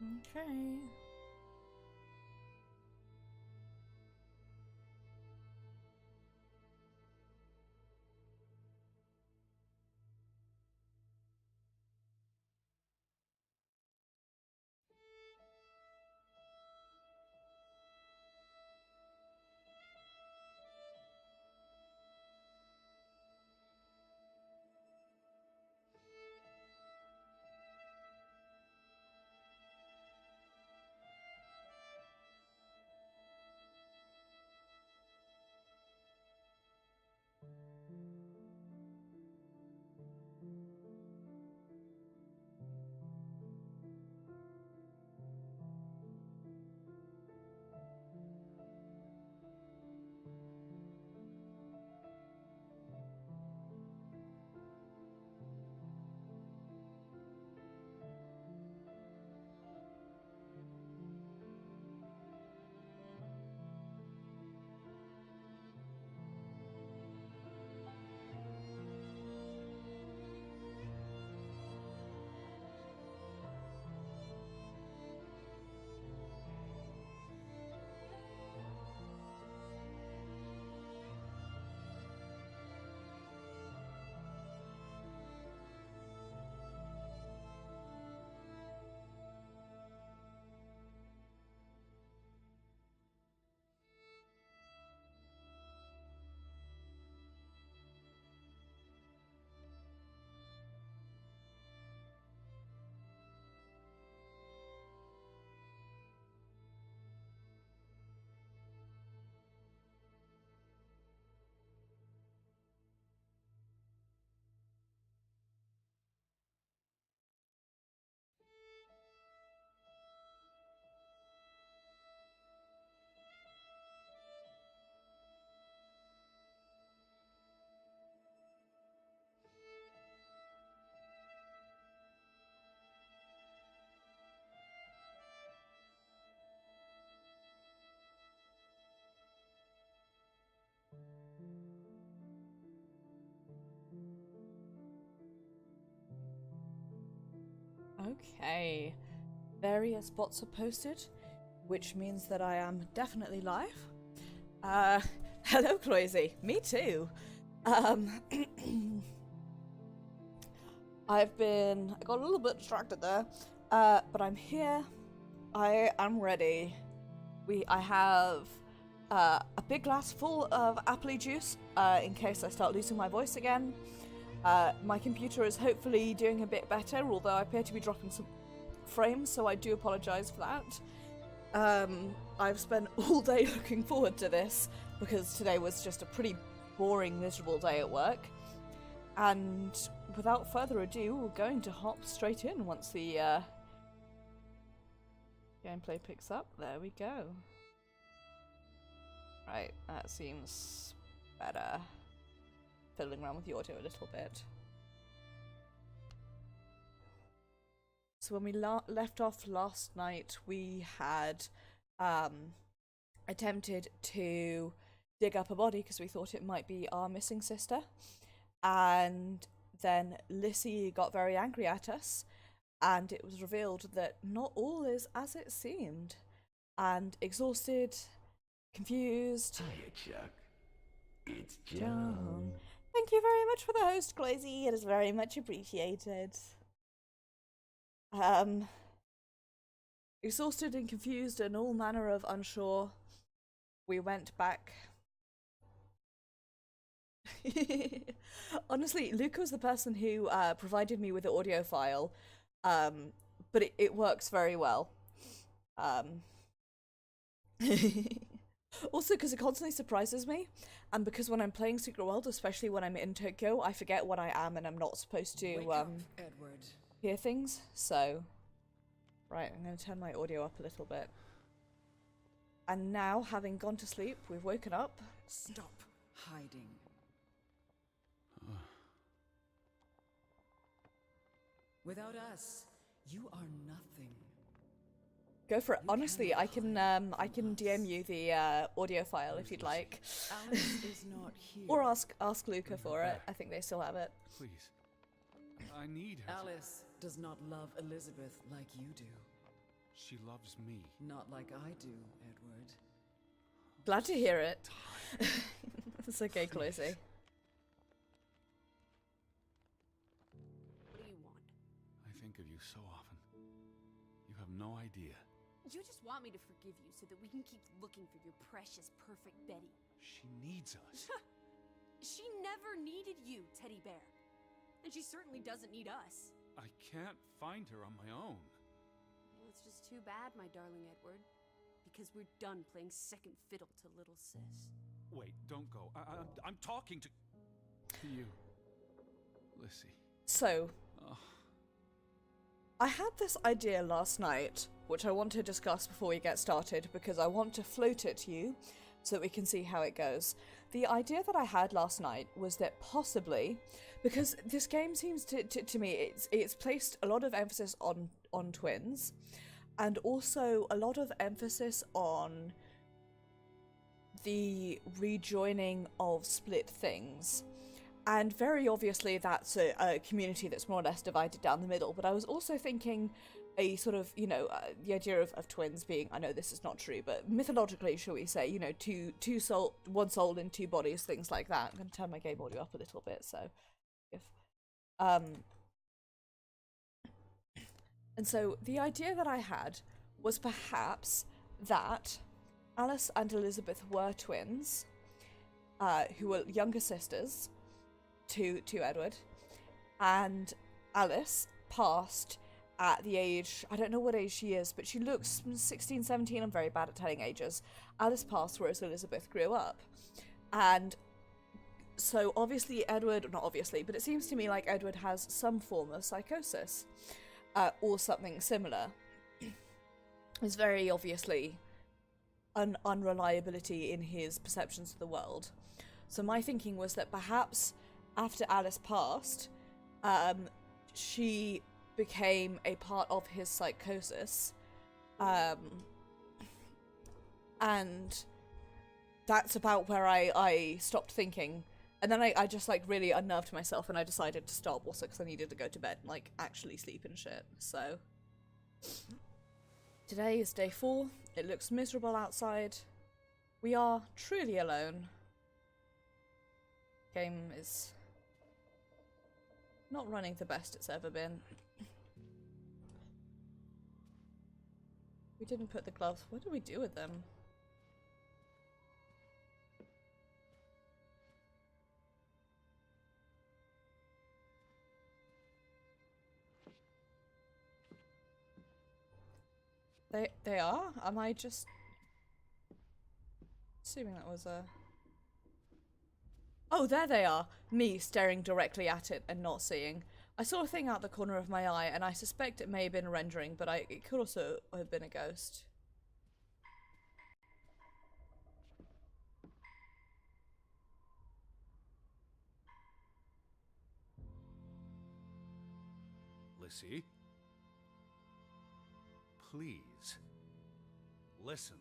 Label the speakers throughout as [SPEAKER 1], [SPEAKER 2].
[SPEAKER 1] Okay. Okay. Various bots are posted, which means that I am definitely live. Uh, hello, Cloisy. Me too. Um, I got a little bit distracted there, but I'm here. I am ready. I have a big glass full of apple juice in case I start losing my voice again. My computer is hopefully doing a bit better, although I appear to be dropping some frames, so I do apologise for that. I've spent all day looking forward to this because today was just a pretty boring, miserable day at work. And without further ado, we're going to hop straight in once the gameplay picks up. There we go. Right, that seems better. Fiddling around with the audio a little bit. So when we left off last night, we had attempted to dig up a body because we thought it might be our missing sister. And then Lissy got very angry at us, and it was revealed that not all is as it seemed. And exhausted, confused.
[SPEAKER 2] Hiya, Chuck. It's
[SPEAKER 1] John. Thank you very much for the host, Cloisy. It is very much appreciated. Exhausted and confused and all manner of unsure, we went back. Honestly, Luca was the person who provided me with the audio file, but it works very well. Also, because it constantly surprises me, and because when I'm playing Secret World, especially when I'm in Tokyo, I forget what I am and I'm not supposed to hear things. So, right, I'm going to turn my audio up a little bit. And now, having gone to sleep, we've woken up.
[SPEAKER 3] Stop hiding. Without us, you are nothing.
[SPEAKER 1] Go for it. Honestly, I can DM you the audio file if you'd like.
[SPEAKER 3] Alice is not here.
[SPEAKER 1] Or ask Luca for it. I think they still have it.
[SPEAKER 4] Please. I need her.
[SPEAKER 3] Alice does not love Elizabeth like you do.
[SPEAKER 2] She loves me.
[SPEAKER 3] Not like I do, Edward.
[SPEAKER 1] Glad to hear it. It's okay, Chloe.
[SPEAKER 4] What do you want?
[SPEAKER 2] I think of you so often. You have no idea.
[SPEAKER 4] You just want me to forgive you so that we can keep looking for your precious, perfect Betty.
[SPEAKER 2] She needs us.
[SPEAKER 4] She never needed you, Teddy Bear. And she certainly doesn't need us.
[SPEAKER 2] I can't find her on my own.
[SPEAKER 4] Well, it's just too bad, my darling Edward. Because we're done playing second fiddle to little sis.
[SPEAKER 2] Wait, don't go. I'm talking to you, Lissy.
[SPEAKER 1] So,
[SPEAKER 2] Oh.
[SPEAKER 1] I had this idea last night, which I want to discuss before we get started, because I want to float it to you, so that we can see how it goes. The idea that I had last night was that possibly, because this game seems to me, it's placed a lot of emphasis on twins, and also a lot of emphasis on the rejoining of split things. And very obviously that's a community that's more or less divided down the middle, but I was also thinking a sort of, you know, the idea of twins being, I know this is not true, but mythologically, shall we say, you know, one soul in two bodies, things like that. I'm going to turn my game audio up a little bit, so if and so the idea that I had was perhaps that Alice and Elizabeth were twins, who were younger sisters to Edward, and Alice passed at the age, I don't know what age she is, but she looks 16, 17, I'm very bad at telling ages. Alice passed whereas Elizabeth grew up. And so obviously Edward, not obviously, but it seems to me like Edward has some form of psychosis, or something similar. There's very obviously an unreliability in his perceptions of the world. So my thinking was that perhaps after Alice passed, she became a part of his psychosis, and that's about where I stopped thinking. And then I just like really unnerved myself and I decided to stop, also because I needed to go to bed and like actually sleep and shit. So today is day 4. It looks miserable outside. We are truly alone. Game is not running the best it's ever been. We didn't put the gloves. What do we do with them? They are? Am I just assuming that was a... Oh, there they are! Me staring directly at it and not seeing. I saw a thing out the corner of my eye and I suspect it may have been rendering, but it could also have been a ghost.
[SPEAKER 2] Lissy? Please. Listen.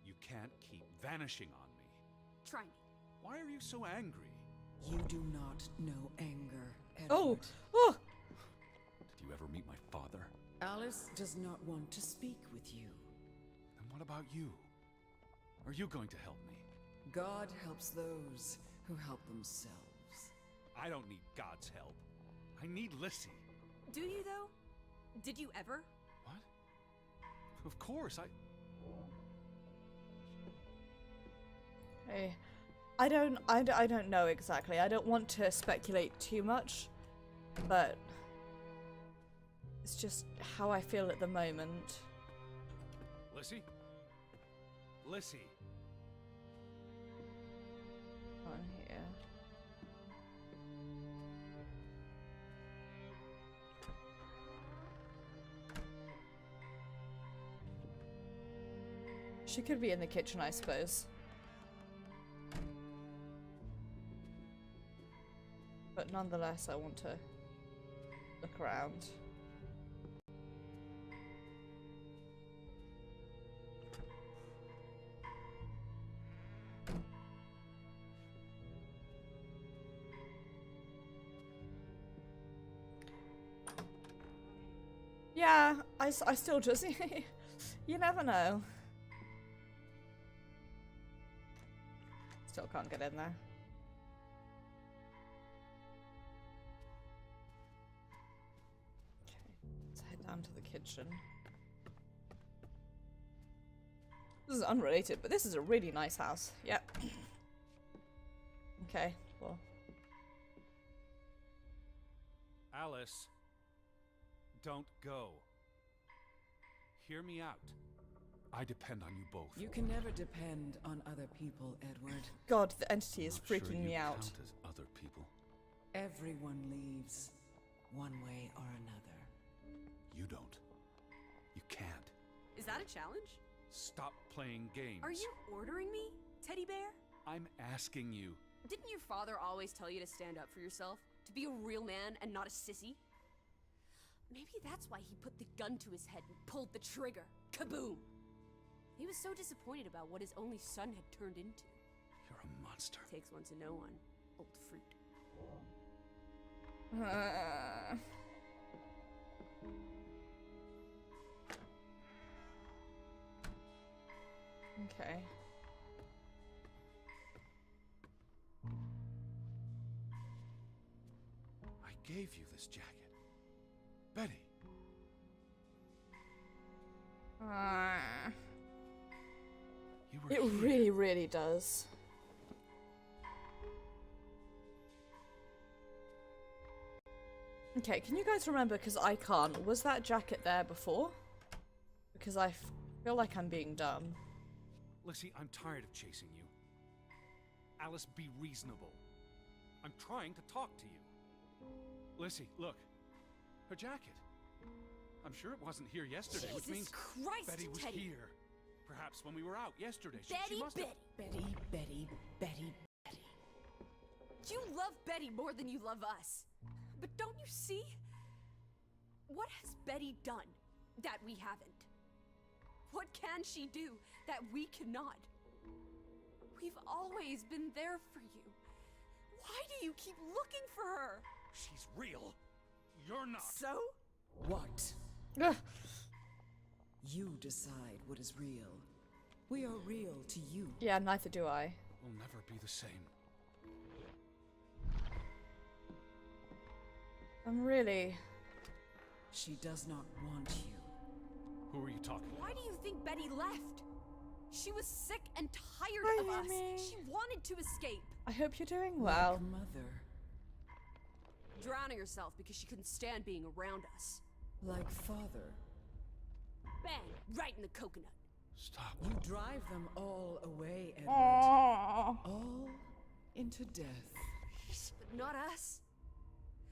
[SPEAKER 2] You can't keep vanishing on me.
[SPEAKER 4] Try me.
[SPEAKER 2] Why are you so angry?
[SPEAKER 3] You do not know anger, Edward.
[SPEAKER 1] Oh! Oh!
[SPEAKER 2] Did you ever meet my father?
[SPEAKER 3] Alice does not want to speak with you.
[SPEAKER 2] Then what about you? Are you going to help me?
[SPEAKER 3] God helps those who help themselves.
[SPEAKER 2] I don't need God's help. I need Lissy.
[SPEAKER 4] Do you, though? Did you ever?
[SPEAKER 2] What? Of course,
[SPEAKER 1] Hey, I don't know exactly. I don't want to speculate too much, but it's just how I feel at the moment.
[SPEAKER 2] Lissy? Lissy.
[SPEAKER 1] On here. She could be in the kitchen, I suppose. But nonetheless, I want to look around. Yeah, I still just... You never know. Still can't get in there. Okay, let's head down to the kitchen. This is unrelated, but this is a really nice house. Yep. Okay, well.
[SPEAKER 2] Alice, don't go. Hear me out. I depend on you both.
[SPEAKER 3] You can never depend on other people, Edward.
[SPEAKER 1] God, the entity is
[SPEAKER 2] Not sure
[SPEAKER 1] freaking
[SPEAKER 2] you
[SPEAKER 1] me out.
[SPEAKER 2] count as other people.
[SPEAKER 3] Everyone leaves, one way or another.
[SPEAKER 2] You don't. You can't.
[SPEAKER 4] Is that a challenge?
[SPEAKER 2] Stop playing games.
[SPEAKER 4] Are you ordering me, teddy bear?
[SPEAKER 2] I'm asking you.
[SPEAKER 4] Didn't your father always tell you to stand up for yourself? To be a real man and not a sissy? Maybe that's why he put the gun to his head and pulled the trigger. Kaboom! He was so disappointed about what his only son had turned into.
[SPEAKER 2] You're a monster.
[SPEAKER 4] Takes one to know one. Old fruit.
[SPEAKER 1] Okay.
[SPEAKER 2] I gave you this jacket. Betty. You were
[SPEAKER 1] It
[SPEAKER 2] here.
[SPEAKER 1] really, really does. Okay, can you guys remember, because I can't, was that jacket there before? Because I feel like I'm being dumb.
[SPEAKER 2] Lissy, I'm tired of chasing you. Alice, be reasonable. I'm trying to talk to you. Lissy, look. Her jacket. I'm sure it wasn't here yesterday, which means
[SPEAKER 4] Christ,
[SPEAKER 2] Betty was
[SPEAKER 4] Teddy.
[SPEAKER 2] here. Perhaps when we were out yesterday. She
[SPEAKER 4] Betty,
[SPEAKER 2] must have...
[SPEAKER 3] Betty, Betty, Betty, Betty.
[SPEAKER 4] You love Betty more than you love us. But don't you see? What has Betty done that we haven't? What can she do that we cannot? We've always been there for you. Why do you keep looking for her?
[SPEAKER 2] She's real. You're not.
[SPEAKER 4] So?
[SPEAKER 3] What?
[SPEAKER 1] Ugh.
[SPEAKER 3] You decide what is real. We are real to you.
[SPEAKER 1] Yeah, neither do I.
[SPEAKER 2] We'll never be the same.
[SPEAKER 1] I'm really...
[SPEAKER 3] She does not want you.
[SPEAKER 2] Who are you talking
[SPEAKER 4] Why
[SPEAKER 2] about?
[SPEAKER 4] do you think Betty left? She was sick and tired
[SPEAKER 1] Hi,
[SPEAKER 4] of us.
[SPEAKER 1] Mimi.
[SPEAKER 4] She wanted to escape.
[SPEAKER 1] I hope you're doing well.
[SPEAKER 3] Like mother.
[SPEAKER 4] Drowning herself because she couldn't stand being around us.
[SPEAKER 3] Like father.
[SPEAKER 4] Bang! Right in the coconut.
[SPEAKER 2] Stop.
[SPEAKER 3] You drive them all away, Edward.
[SPEAKER 1] Aww.
[SPEAKER 3] All into death.
[SPEAKER 4] But not us.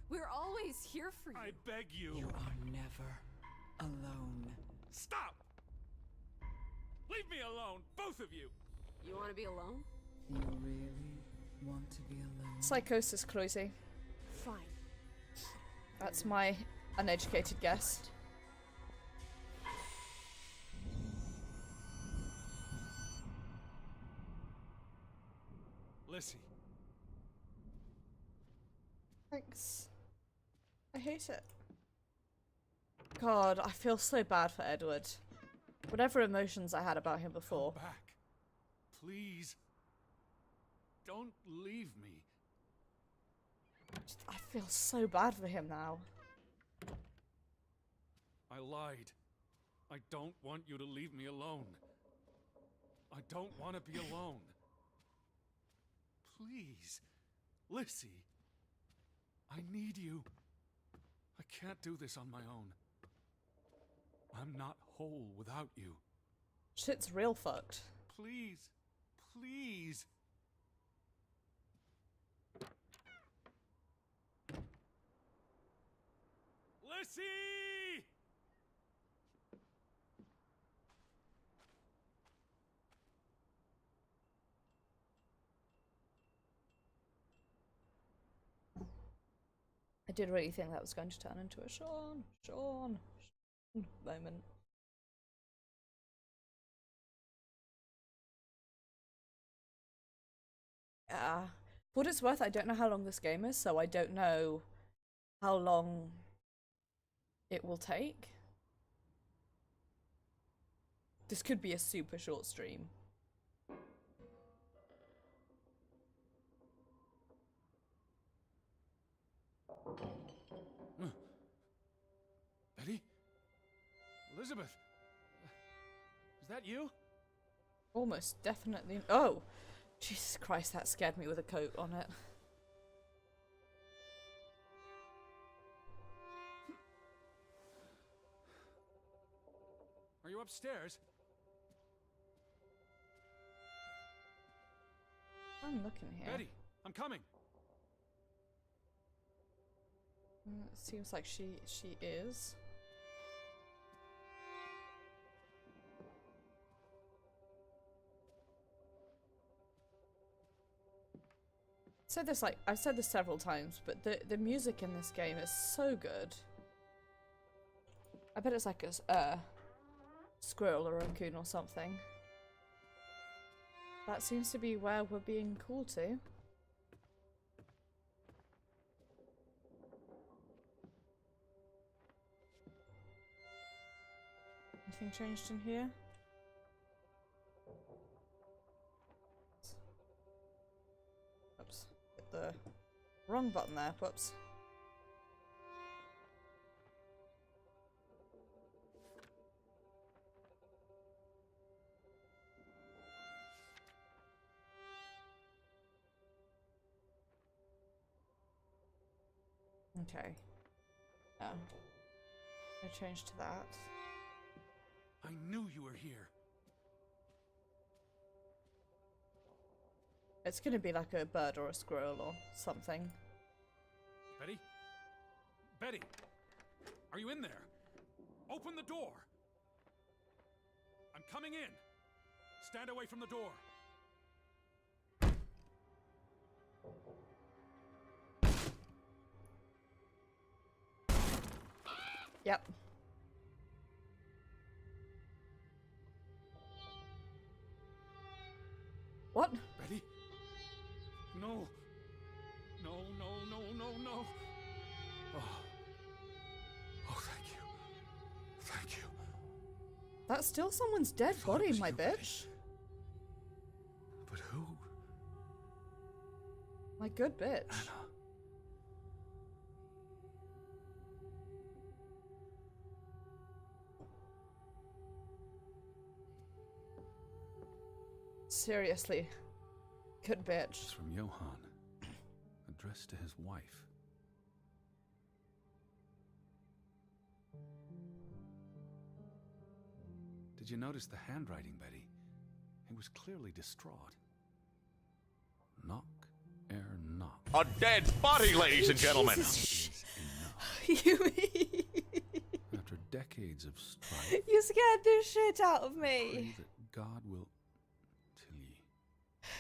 [SPEAKER 4] We're always here for you.
[SPEAKER 2] I beg you.
[SPEAKER 3] You are never alone.
[SPEAKER 2] Stop! Leave me alone, both of you!
[SPEAKER 4] You want to be alone?
[SPEAKER 3] You really want to be alone?
[SPEAKER 1] Psychosis, Cloisy.
[SPEAKER 4] Fine.
[SPEAKER 1] That's my uneducated guess.
[SPEAKER 2] Lissy,
[SPEAKER 1] Thanks. I hate it. God, I feel so bad for Edward. Whatever emotions I had about him before.
[SPEAKER 2] come back. Please. Don't leave me.
[SPEAKER 1] I feel so bad for him now.
[SPEAKER 2] I lied. I don't want you to leave me alone. I don't want to be alone. Please. Lissy. I need you. I can't do this on my own. I'm not whole without you.
[SPEAKER 1] Shit's real fucked.
[SPEAKER 2] Please. Please. Lissy!
[SPEAKER 1] I did really think that was going to turn into a Sean moment. Yeah. For what it's worth, I don't know how long this game is, so I don't know how long it will take. This could be a super short stream.
[SPEAKER 2] Betty? Elizabeth? Is that you?
[SPEAKER 1] Almost definitely. Oh! Jesus Christ, that scared me with a coat on it.
[SPEAKER 2] Are you upstairs?
[SPEAKER 1] I'm looking here.
[SPEAKER 2] Betty, I'm coming.
[SPEAKER 1] It seems like she is. Said this like I've said this several times, but the music in this game is so good. I bet it's like a squirrel or a raccoon or something. That seems to be where we're being called to. Anything changed in here? Oops. Hit the wrong button there. Whoops. Okay. Oh. I changed to that.
[SPEAKER 2] I knew you were here.
[SPEAKER 1] It's gonna be like a bird or a squirrel or something.
[SPEAKER 2] Betty? Betty! Are you in there? Open the door! I'm coming in! Stand away from the door!
[SPEAKER 1] Yep. What?
[SPEAKER 2] Betty? No! No, no, no, no, no! Oh. Oh, thank you. Thank you.
[SPEAKER 1] That's still someone's dead
[SPEAKER 2] thought it
[SPEAKER 1] body,
[SPEAKER 2] was
[SPEAKER 1] my
[SPEAKER 2] you,
[SPEAKER 1] bitch.
[SPEAKER 2] But who?
[SPEAKER 1] My good bitch.
[SPEAKER 2] Anna.
[SPEAKER 1] Seriously. Good bitch.
[SPEAKER 2] It's from Johann, addressed to his wife. Did you notice the handwriting, Betty? He was clearly distraught. Knock, ere knock.
[SPEAKER 5] A dead body, ladies and gentlemen.
[SPEAKER 2] Is enough.
[SPEAKER 1] You
[SPEAKER 2] After decades of strife,
[SPEAKER 1] You scared the shit out of
[SPEAKER 2] pray
[SPEAKER 1] me.
[SPEAKER 2] that God will, Tilly,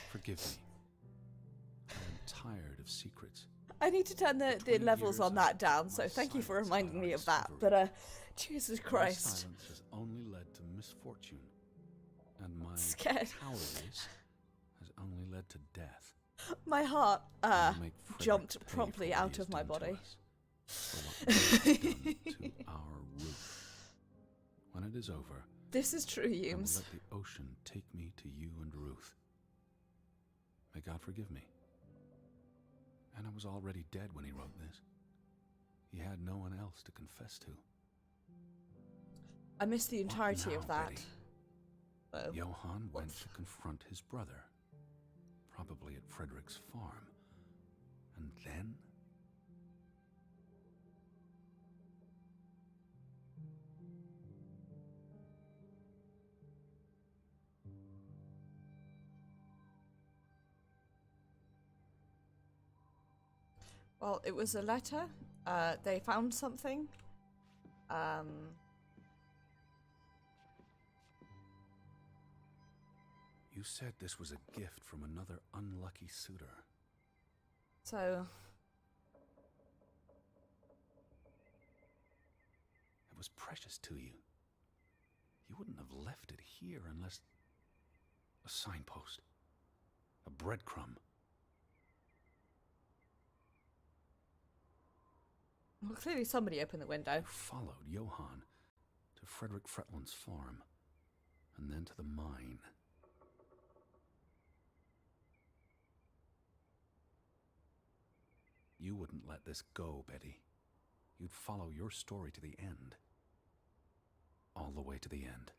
[SPEAKER 2] forgive me. I am tired of secrets.
[SPEAKER 1] I need to turn the
[SPEAKER 2] 20
[SPEAKER 1] levels
[SPEAKER 2] years
[SPEAKER 1] on that
[SPEAKER 2] I've
[SPEAKER 1] down,
[SPEAKER 2] kept
[SPEAKER 1] so
[SPEAKER 2] my
[SPEAKER 1] thank you for
[SPEAKER 2] silence
[SPEAKER 1] reminding
[SPEAKER 2] about
[SPEAKER 1] me
[SPEAKER 2] our
[SPEAKER 1] of that.
[SPEAKER 2] discovery.
[SPEAKER 1] But, Jesus
[SPEAKER 2] My
[SPEAKER 1] Christ.
[SPEAKER 2] silence has only led to misfortune, and my
[SPEAKER 1] Scared.
[SPEAKER 2] cowardice has only led to death.
[SPEAKER 1] My heart,
[SPEAKER 2] I will make Frederick
[SPEAKER 1] jumped
[SPEAKER 2] pay for
[SPEAKER 1] promptly
[SPEAKER 2] what
[SPEAKER 1] out
[SPEAKER 2] he has
[SPEAKER 1] of my
[SPEAKER 2] done to
[SPEAKER 1] body.
[SPEAKER 2] us, for what he has done to our roof. When it is over,
[SPEAKER 1] This is true,
[SPEAKER 2] I will
[SPEAKER 1] Humes.
[SPEAKER 2] let the ocean take me to you and Ruth. May God forgive me. Anna was already dead when he wrote this. He had no one else to confess to.
[SPEAKER 1] I missed the entirety
[SPEAKER 2] now,
[SPEAKER 1] of that.
[SPEAKER 2] Betty?
[SPEAKER 1] Oh.
[SPEAKER 2] Johann went
[SPEAKER 1] Whoops.
[SPEAKER 2] to confront his brother, probably at Frederick's farm. And then?
[SPEAKER 1] Well, it was a letter. They found something.
[SPEAKER 2] You said this was a gift from another unlucky suitor.
[SPEAKER 1] So,
[SPEAKER 2] It was precious to you. You wouldn't have left it here unless... a signpost. A breadcrumb.
[SPEAKER 1] well, clearly somebody opened the window.
[SPEAKER 2] You followed Johann to Frederick Fretland's farm. and then to the mine. You wouldn't let this go, Betty. You'd follow your story to the end. All the way to the end.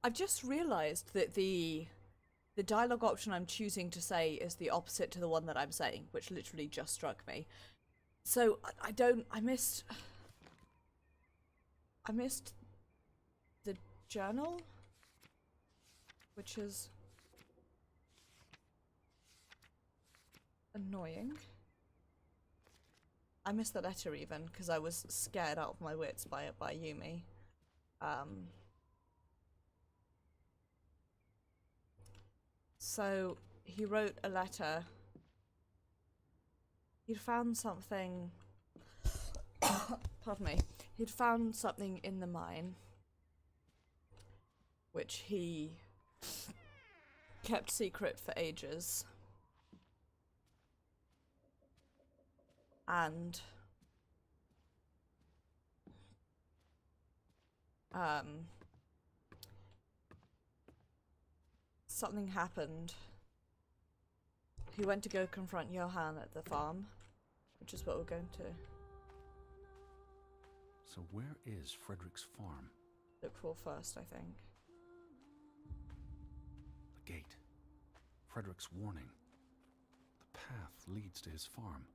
[SPEAKER 1] I've just realised that the dialogue option I'm choosing to say is the opposite to the one that I'm saying, which literally just struck me. So I missed the journal, which is annoying. I missed the letter even because I was scared out of my wits by Yumi. So he wrote a letter. He'd found something. Pardon me. He'd found something in the mine, which he kept secret for ages. And something happened. He went to go confront Johann at the farm, which is what we're going to
[SPEAKER 2] So where is Frederick's farm?
[SPEAKER 1] look for first, I think.
[SPEAKER 2] The gate. Frederick's warning. The path leads to his farm.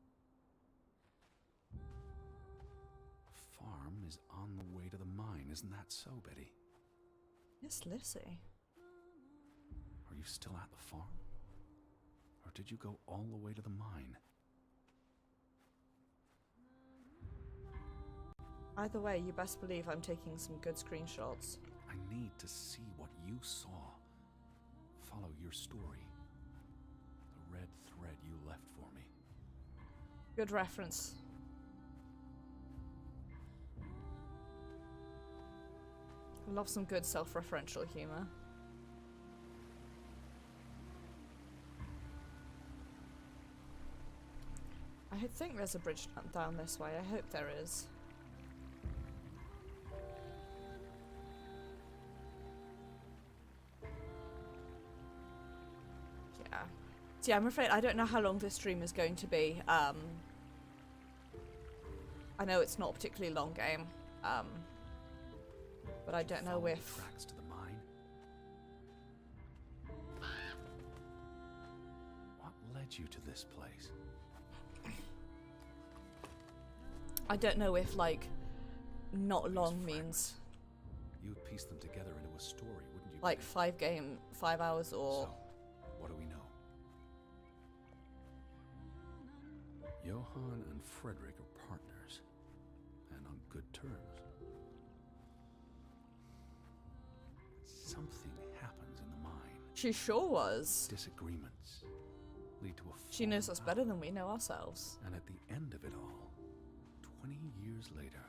[SPEAKER 2] The farm is on the way to the mine, isn't that so, Betty?
[SPEAKER 1] Yes, Lissy.
[SPEAKER 2] Are you still at the farm? Or did you go all the way to the mine?
[SPEAKER 1] Either way, you best believe I'm taking some good screenshots.
[SPEAKER 2] I need to see what you saw. Follow your story. The red thread you left for me.
[SPEAKER 1] Good reference. I love some good self-referential humor. I think there's a bridge down this way. I hope there is. Yeah. See, I'm afraid I don't know how long this stream is going to be. I know it's not a particularly long game. But I don't know
[SPEAKER 2] Follow the
[SPEAKER 1] if...
[SPEAKER 2] tracks to the mine. What led you to this place?
[SPEAKER 1] I don't know if, like, not
[SPEAKER 2] These
[SPEAKER 1] long
[SPEAKER 2] fragments.
[SPEAKER 1] means,
[SPEAKER 2] You would piece them together into a story, wouldn't you?
[SPEAKER 1] like,
[SPEAKER 2] Betty?
[SPEAKER 1] 5 hours or...
[SPEAKER 2] So, what do we know? Johann and Frederick are partners, and on good terms. Something happens in the mine.
[SPEAKER 1] She sure was.
[SPEAKER 2] Disagreements lead to a
[SPEAKER 1] She knows
[SPEAKER 2] falling
[SPEAKER 1] us better
[SPEAKER 2] out.
[SPEAKER 1] than we know ourselves.
[SPEAKER 2] And at the end of it all, 20 years later,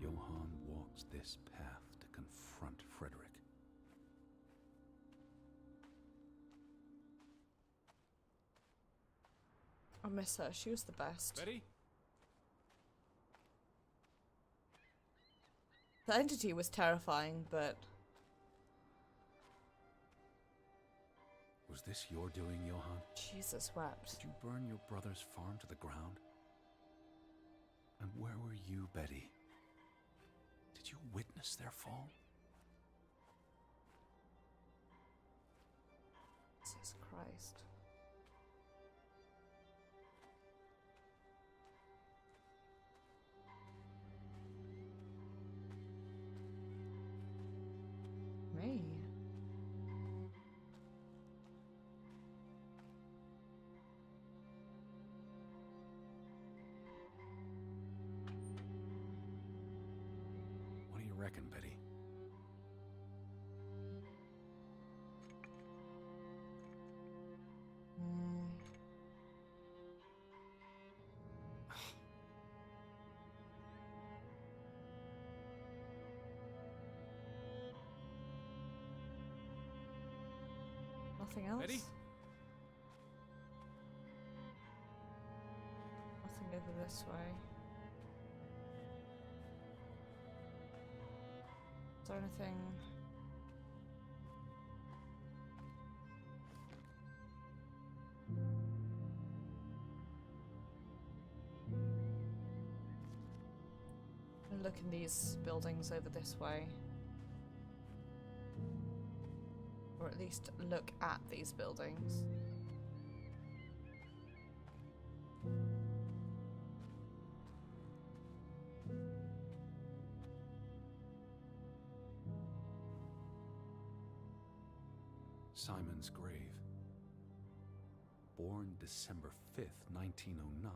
[SPEAKER 2] Johann walks this path to confront Frederick.
[SPEAKER 1] I miss her. She was the best.
[SPEAKER 2] Betty?
[SPEAKER 1] The entity was terrifying, but...
[SPEAKER 2] Was this your doing, Johann?
[SPEAKER 1] Jesus wept.
[SPEAKER 2] Did you burn your brother's farm to the ground? And where were you, Betty? Did you witness their fall?
[SPEAKER 1] Jesus Christ. Me?
[SPEAKER 2] What do you reckon, Betty?
[SPEAKER 1] Nothing else?
[SPEAKER 2] Betty?
[SPEAKER 1] Nothing over this way. Is there anything? Look in these buildings over this way. Or at least look at these buildings.
[SPEAKER 2] Simon's grave. Born December 5th, 1909.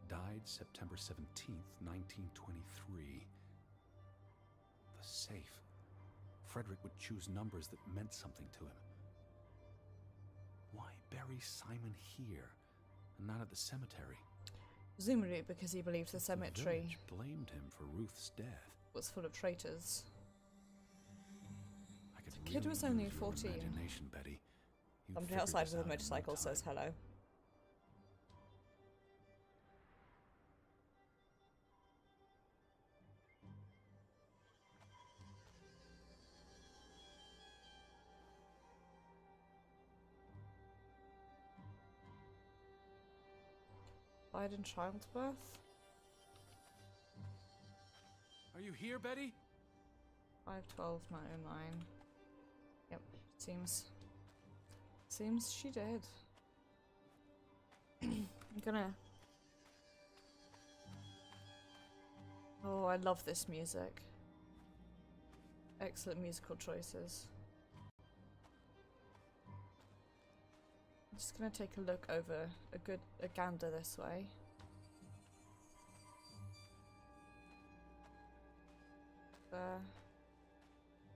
[SPEAKER 2] Died September 17th, 1923. The safe. Frederick would choose numbers that meant something to him. Why bury Simon here and not at the cemetery?
[SPEAKER 1] Presumably because he believed the
[SPEAKER 2] The
[SPEAKER 1] cemetery
[SPEAKER 2] village blamed him for Ruth's death.
[SPEAKER 1] was full of traitors.
[SPEAKER 2] I could
[SPEAKER 1] The kid was
[SPEAKER 2] really
[SPEAKER 1] only
[SPEAKER 2] use your
[SPEAKER 1] 14.
[SPEAKER 2] imagination, Betty. You'd
[SPEAKER 1] Somebody
[SPEAKER 2] figure
[SPEAKER 1] outside
[SPEAKER 2] this
[SPEAKER 1] with a
[SPEAKER 2] out in no
[SPEAKER 1] motorcycle
[SPEAKER 2] time.
[SPEAKER 1] says hello. Died in childbirth?
[SPEAKER 2] Are you here, Betty?
[SPEAKER 1] 5/12/1909. Yep, seems she did. I'm gonna. Oh, I love this music. Excellent musical choices. I'm just gonna take a look over a gander this way.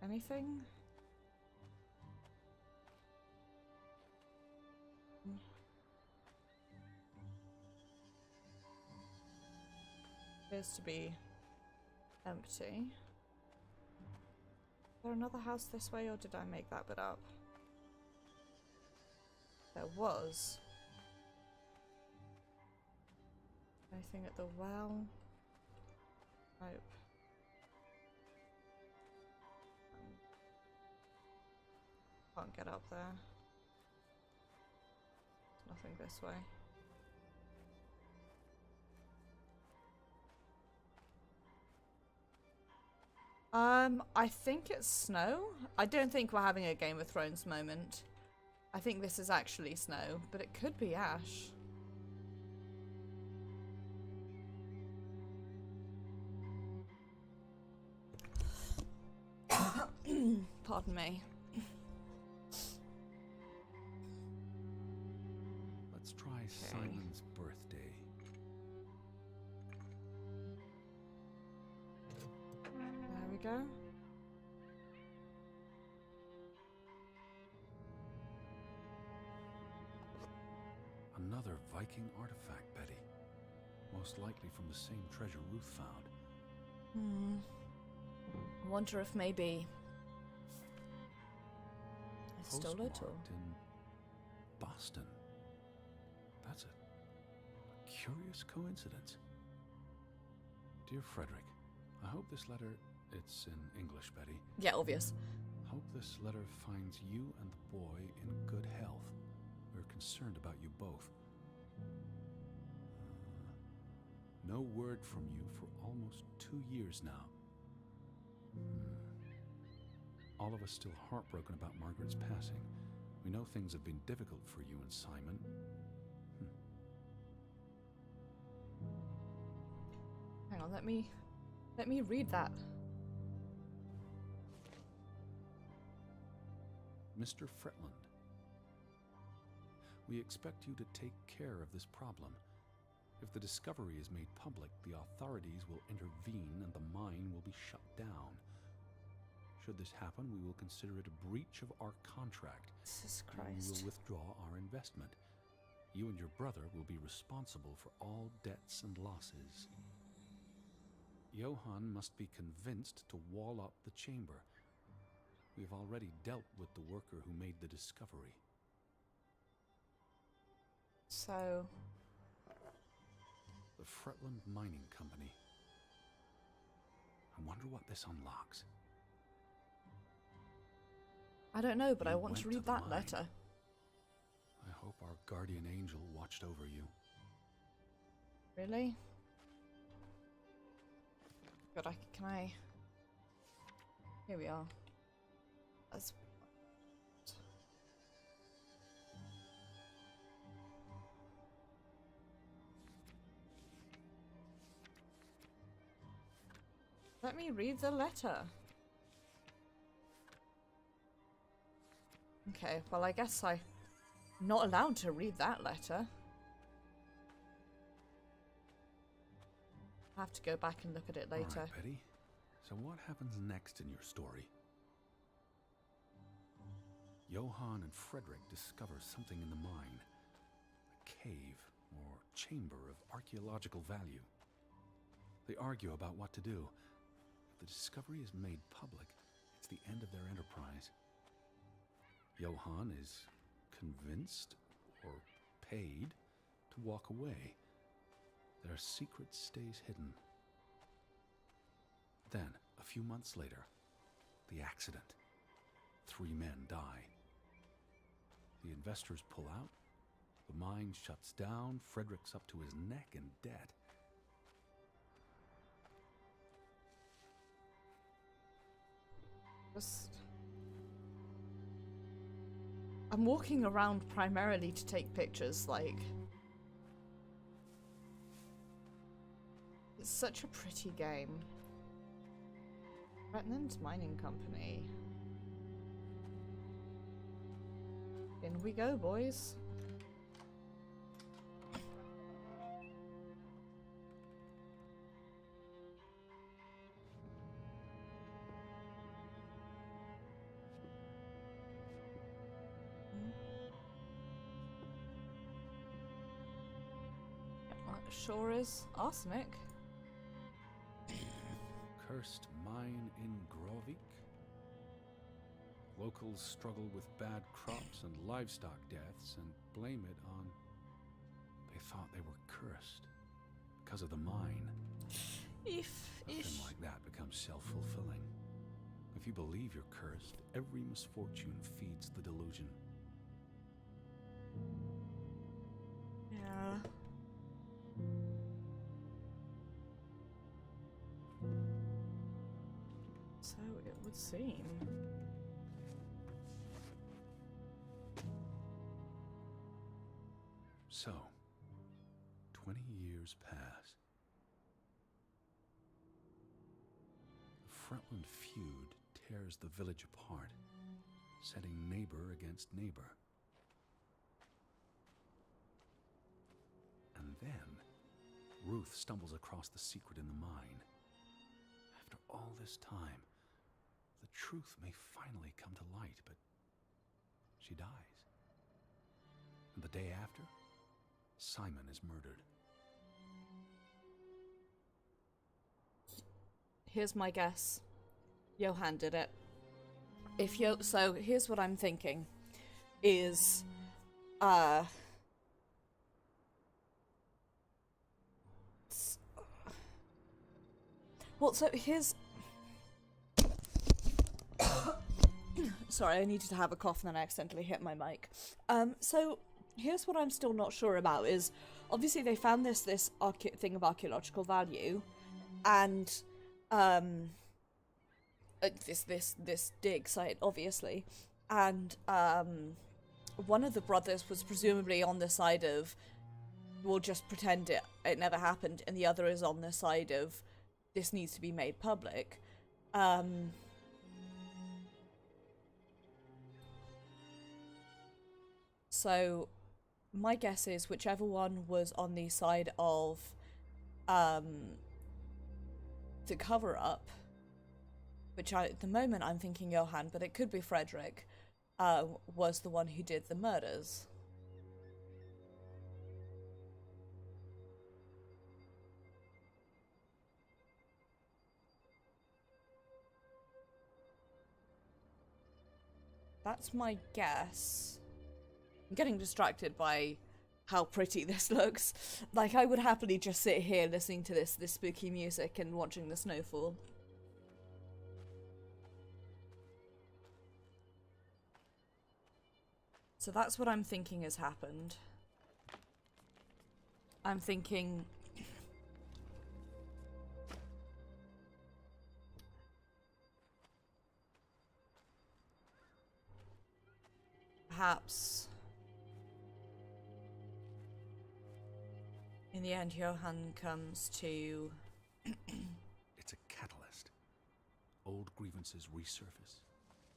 [SPEAKER 1] Anything? Appears to be empty. Is there another house this way, or did I make that bit up? There was. Anything at the well? Nope. Can't get up there. Nothing this way. I think it's snow. I don't think we're having a Game of Thrones moment. I think this is actually snow, but it could be ash. Pardon me.
[SPEAKER 2] Let's try Simon's birthday.
[SPEAKER 1] There we go.
[SPEAKER 2] Another Viking artifact, Betty. Most likely from the same treasure Ruth found.
[SPEAKER 1] I wonder if maybe I stole it or...
[SPEAKER 2] Postmarked in Boston. That's a curious coincidence. Dear Frederick, I hope this letter, it's in English, Betty.
[SPEAKER 1] Yeah, obvious.
[SPEAKER 2] Hope this letter finds you and the boy in good health. We're concerned about you both. No word from you for almost 2 years now. All of us still heartbroken about Margaret's passing. We know things have been difficult for you and Simon.
[SPEAKER 1] Hang on, let me read that.
[SPEAKER 2] Mr. Fretland, we expect you to take care of this problem. If the discovery is made public, the authorities will intervene and the mine will be shut down. Should this happen, we will consider it a breach of our contract.
[SPEAKER 1] Jesus
[SPEAKER 2] And we
[SPEAKER 1] Christ.
[SPEAKER 2] will withdraw our investment. You and your brother will be responsible for all debts and losses. Johann must be convinced to wall up the chamber. We have already dealt with the worker who made the discovery.
[SPEAKER 1] So,
[SPEAKER 2] The Fretland Mining Company. I wonder what this unlocks.
[SPEAKER 1] I don't know, but I
[SPEAKER 2] You
[SPEAKER 1] want to
[SPEAKER 2] went
[SPEAKER 1] read
[SPEAKER 2] the
[SPEAKER 1] that
[SPEAKER 2] mine.
[SPEAKER 1] letter.
[SPEAKER 2] I hope our guardian angel watched over you.
[SPEAKER 1] Really? God, can I... Here we are. That's... Let me read the letter. Okay, well I guess I'm not allowed to read that letter. I have to go back and look at it later.
[SPEAKER 2] All right, Betty. So what happens next in your story? Johann and Frederick discover something in the mine. A cave or chamber of archaeological value. They argue about what to do. If the discovery is made public, it's the end of their enterprise. Johann is convinced or paid to walk away. Their secret stays hidden. Then, a few months later, the accident. 3 men die. The investors pull out. The mine shuts down. Frederick's up to his neck in debt.
[SPEAKER 1] I'm walking around primarily to take pictures, like... It's such a pretty game. Redmond Mining Company. In we go, boys. Sure is arsenic.
[SPEAKER 2] Cursed mine in Grovik. Locals struggle with bad crops and livestock deaths and blame it on... They thought they were cursed because of the mine. Nothing like that becomes self-fulfilling. If you believe you're cursed, every misfortune feeds the delusion.
[SPEAKER 1] Yeah. So it would seem.
[SPEAKER 2] So, 20 years pass. The Frontland feud tears the village apart, setting neighbor against neighbor. And then, Ruth stumbles across the secret in the mine. After all this time, the truth may finally come to light, but she dies. And the day after, Simon is murdered.
[SPEAKER 1] Here's my guess. Johann did it. So here's what I'm thinking is well, so here's sorry, I needed to have a cough and then I accidentally hit my mic. So here's what I'm still not sure about is obviously they found this thing of archaeological value, and this dig site obviously, and one of the brothers was presumably on the side of we'll just pretend it never happened, and the other is on the side of this needs to be made public. So my guess is whichever one was on the side of the cover-up, which at the moment I'm thinking Johann, but it could be Frederick, was the one who did the murders. That's my guess. I'm getting distracted by how pretty this looks. Like, I would happily just sit here listening to this spooky music and watching the snowfall. So that's what I'm thinking has happened. I'm thinking... perhaps... in the end, Johann comes to...
[SPEAKER 2] It's a catalyst. Old grievances resurface.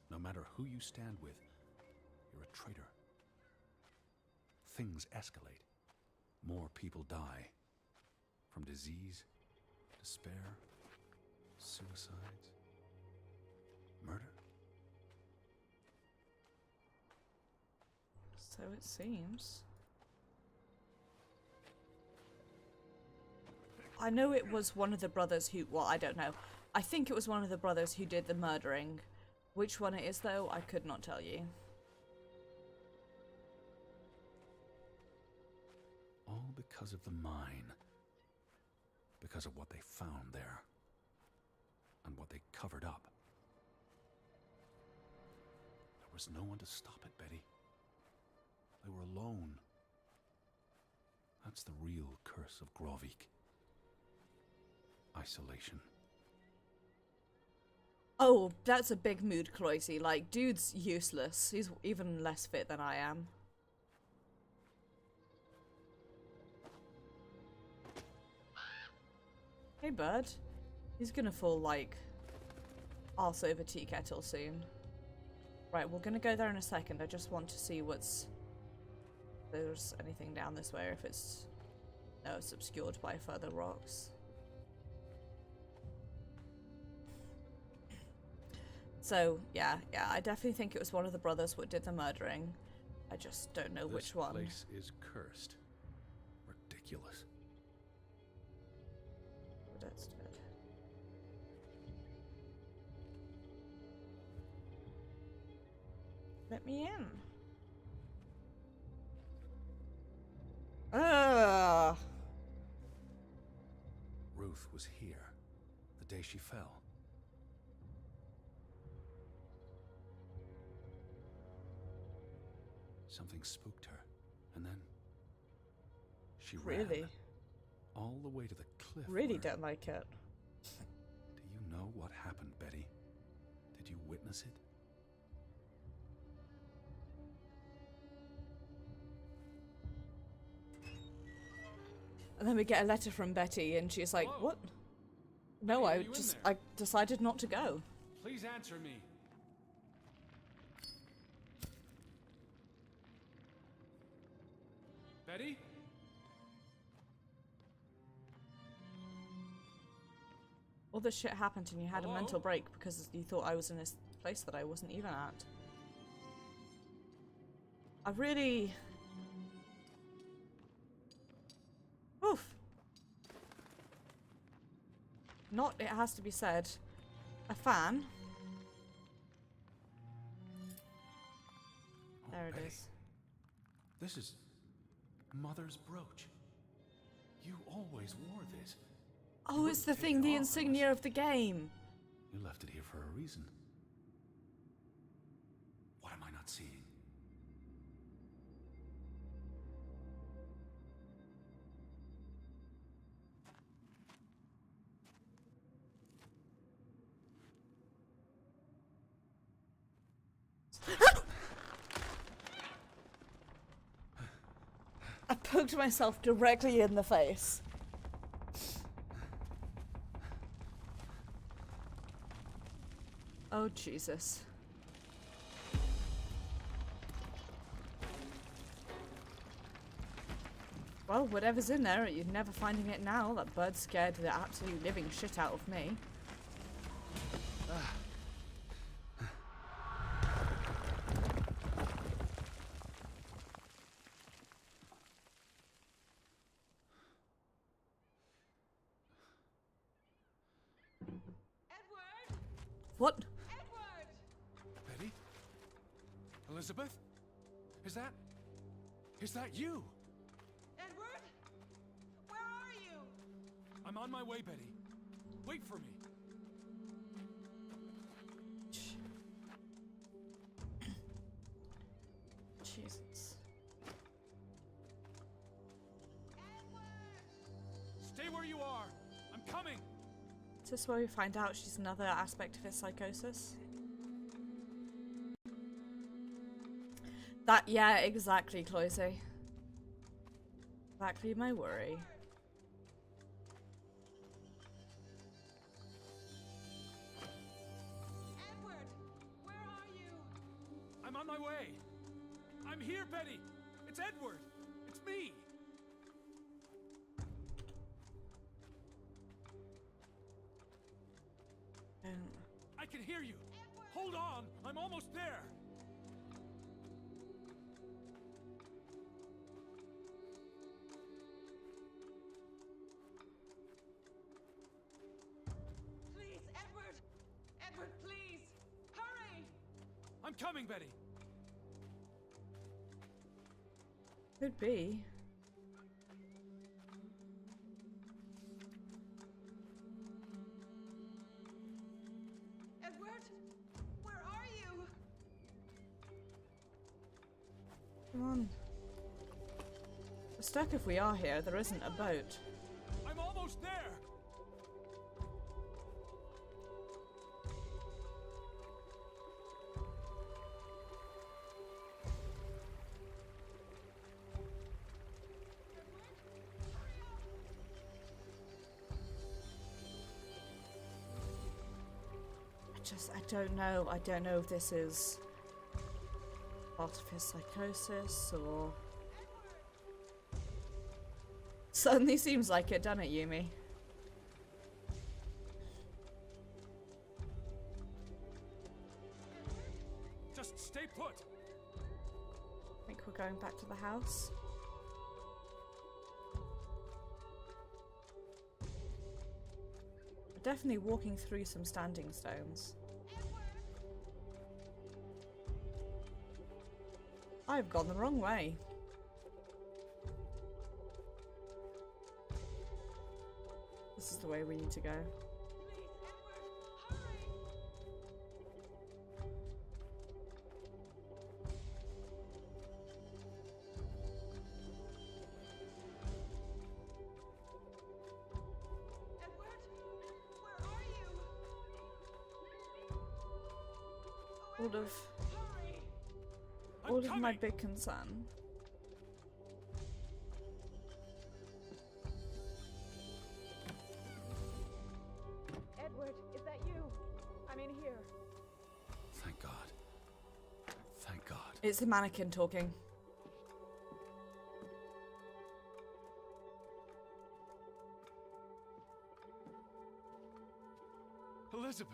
[SPEAKER 2] No matter who you stand with, you're a traitor. Things escalate. More people die. From disease, despair, suicides, murder.
[SPEAKER 1] So it seems. I know it was one of the brothers who... well, I don't know. I think it was one of the brothers who did the murdering. Which one it is, though, I could not tell you.
[SPEAKER 2] All because of the mine. Because of what they found there. And what they covered up. There was no one to stop it, Betty. They were alone. That's the real curse of Grovik. Isolation.
[SPEAKER 1] Oh, that's a big mood, Cloisy. Like, dude's useless. He's even less fit than I am. Hey, bud. He's gonna fall, like, arse over tea kettle soon. Right, we're gonna go there in a second. I just want to see what's... if there's anything down this way, or if it's... no, it's obscured by further rocks. So, yeah, I definitely think it was one of the brothers what did the murdering. I just don't know which one.
[SPEAKER 2] This place is cursed. Ridiculous.
[SPEAKER 1] That's good. Let me in.
[SPEAKER 2] Ruth was here the day she fell. Something spooked her, and then she
[SPEAKER 1] Really?
[SPEAKER 2] ran all the way to the cliff.
[SPEAKER 1] Really
[SPEAKER 2] where...
[SPEAKER 1] don't like it.
[SPEAKER 2] Do you know what happened, Betty? Did you witness it?
[SPEAKER 1] And then we get a letter from Betty, and she's like,
[SPEAKER 2] Hello?
[SPEAKER 1] "What? No,
[SPEAKER 2] Hey, are
[SPEAKER 1] I
[SPEAKER 2] you in
[SPEAKER 1] just
[SPEAKER 2] there?
[SPEAKER 1] I decided not to go."
[SPEAKER 2] Please answer me. Betty?
[SPEAKER 1] All this shit happened, and you had
[SPEAKER 2] Hello?
[SPEAKER 1] a mental break because you thought I was in this place that I wasn't even at. I really... oof. Not, it has to be said, a fan.
[SPEAKER 2] Oh,
[SPEAKER 1] There it
[SPEAKER 2] Betty.
[SPEAKER 1] is.
[SPEAKER 2] This is Mother's brooch. You always wore this.
[SPEAKER 1] Oh, it's the
[SPEAKER 2] wouldn't take
[SPEAKER 1] thing,
[SPEAKER 2] it
[SPEAKER 1] the
[SPEAKER 2] off unless-
[SPEAKER 1] insignia of the game.
[SPEAKER 2] You left it here for a reason. What am I not seeing?
[SPEAKER 1] I poked myself directly in the face. Oh, Jesus. Well, whatever's in there, you're never finding it now. That bird scared the absolute living shit out of me.
[SPEAKER 6] Edward!
[SPEAKER 1] What?
[SPEAKER 6] Edward!
[SPEAKER 2] Betty? Elizabeth? Is that you?
[SPEAKER 6] Edward? Where are you?
[SPEAKER 2] I'm on my way, Betty. Wait for me.
[SPEAKER 1] Jeez.
[SPEAKER 2] you are. I'm coming.
[SPEAKER 1] Is this where we find out she's another aspect of his psychosis? That, yeah, exactly, Cloisy. Exactly my worry.
[SPEAKER 6] Edward, where are you?
[SPEAKER 2] I'm on my way. I'm here, Betty. It's Edward. It's me. I can hear you. Hold on. I'm almost there.
[SPEAKER 6] Please, Edward! Edward, please! Hurry!
[SPEAKER 2] I'm coming, Betty.
[SPEAKER 1] Could be.
[SPEAKER 6] Edward, where are you?
[SPEAKER 1] Come on. We're stuck if we are here. There isn't a boat.
[SPEAKER 2] I'm almost there.
[SPEAKER 1] I don't know. I don't know if this is part of his psychosis or... Suddenly seems like it, doesn't it, Yumi?
[SPEAKER 2] Just stay put.
[SPEAKER 1] I think we're going back to the house. We're definitely walking through some standing stones. I've gone the wrong way. This is the way we need to go.
[SPEAKER 6] Please, Edward, hurry! Edward, where are you? Oh,
[SPEAKER 1] All
[SPEAKER 6] Edward,
[SPEAKER 1] of
[SPEAKER 6] hurry!
[SPEAKER 2] I'm
[SPEAKER 1] all of my
[SPEAKER 2] coming.
[SPEAKER 1] big concern.
[SPEAKER 6] Edward, is that you? I'm in here.
[SPEAKER 2] Thank God. Thank God.
[SPEAKER 1] It's the mannequin talking.
[SPEAKER 2] Elizabeth.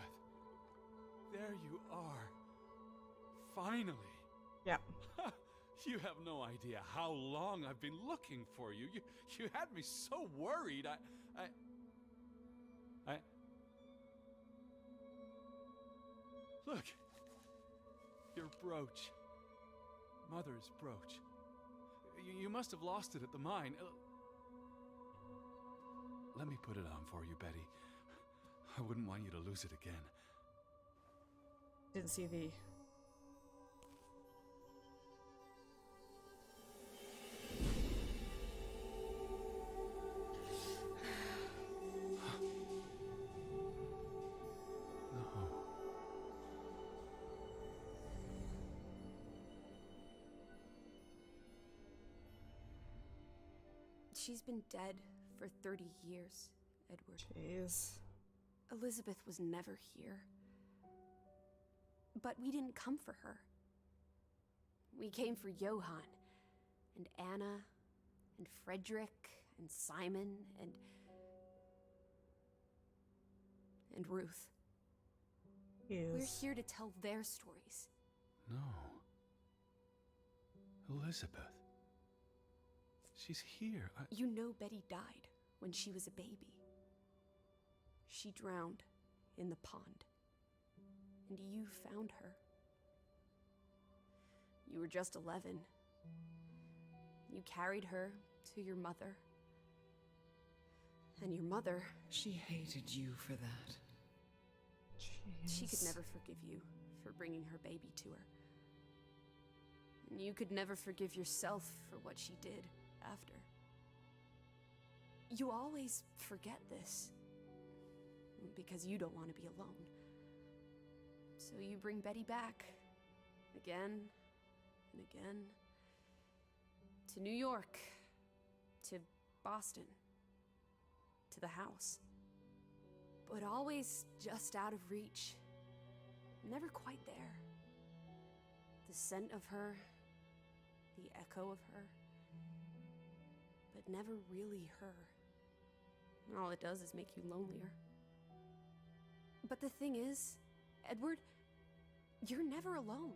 [SPEAKER 2] There you are. Finally.
[SPEAKER 1] Yep.
[SPEAKER 2] You have no idea how long I've been looking for you. You had me so worried. I Look. Your brooch. Mother's brooch. You must have lost it at the mine. Let me put it on for you, Betty. I wouldn't want you to lose it again.
[SPEAKER 1] Didn't see the...
[SPEAKER 4] She's been dead for 30 years, Edward.
[SPEAKER 1] Jeez.
[SPEAKER 4] Elizabeth was never here. But we didn't come for her. We came for Johann, and Anna, and Frederick, and Simon, and Ruth. We're
[SPEAKER 1] Yes.
[SPEAKER 4] here to tell their stories.
[SPEAKER 2] No. Elizabeth. She's here.
[SPEAKER 4] You know Betty died when she was a baby. She drowned in the pond. And you found her. You were just 11. You carried her to your mother. And your mother...
[SPEAKER 3] She hated you for that.
[SPEAKER 4] She could
[SPEAKER 1] Jeez.
[SPEAKER 4] never forgive you for bringing her baby to her. And you could never forgive yourself for what she did after. You always forget this. Because you don't want to be alone. So you bring Betty back. Again and again. To New York. To Boston. To the house. But always just out of reach. Never quite there. The scent of her. The echo of her. But never really her. And all it does is make you lonelier. But the thing is, Edward, you're never alone.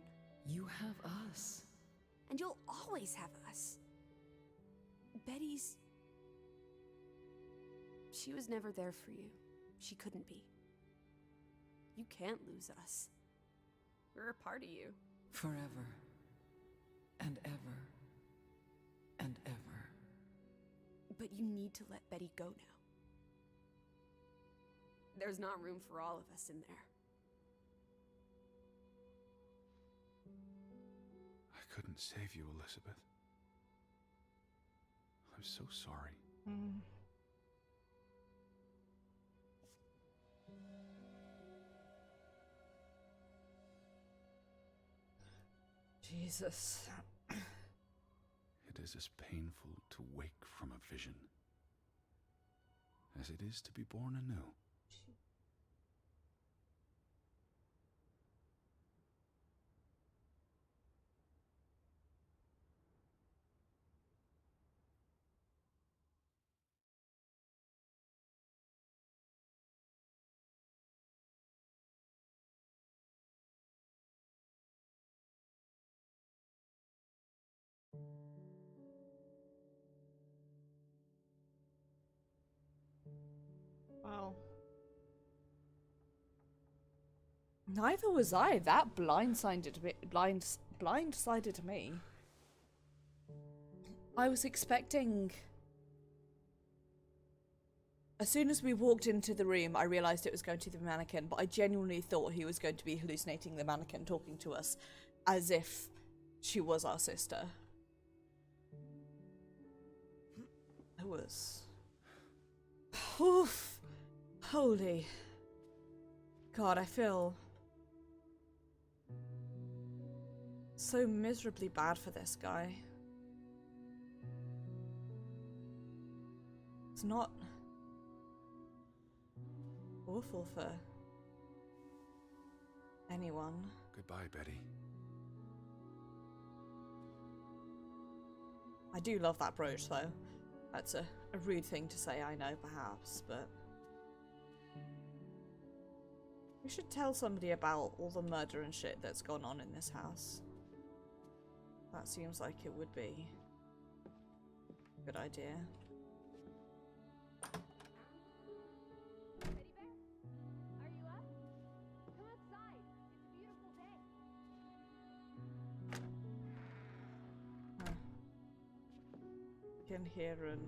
[SPEAKER 3] You have us.
[SPEAKER 4] And you'll always have us. Betty's... She was never there for you. She couldn't be. You can't lose us. We're a part of you.
[SPEAKER 3] Forever. And ever. And ever.
[SPEAKER 4] But you need to let Betty go now. There's not room for all of us in there.
[SPEAKER 2] I couldn't save you, Elizabeth. I'm so sorry.
[SPEAKER 1] Jesus.
[SPEAKER 2] It is as painful to wake from a vision as it is to be born anew.
[SPEAKER 1] Wow. Neither was I. That blindsided me. I was expecting... As soon as we walked into the room, I realised it was going to be the mannequin, but I genuinely thought he was going to be hallucinating the mannequin talking to us as if she was our sister. It was... Oof. Holy... God, I feel... so miserably bad for this guy. It's not... awful for... anyone.
[SPEAKER 2] Goodbye, Betty.
[SPEAKER 1] I do love that brooch, though. That's a rude thing to say, I know, perhaps, but... we should tell somebody about all the murder and shit that's gone on in this house. That seems like it would be a good idea.
[SPEAKER 6] Teddy bear? Are you up? Come outside. It's a beautiful day.
[SPEAKER 1] Can hear and...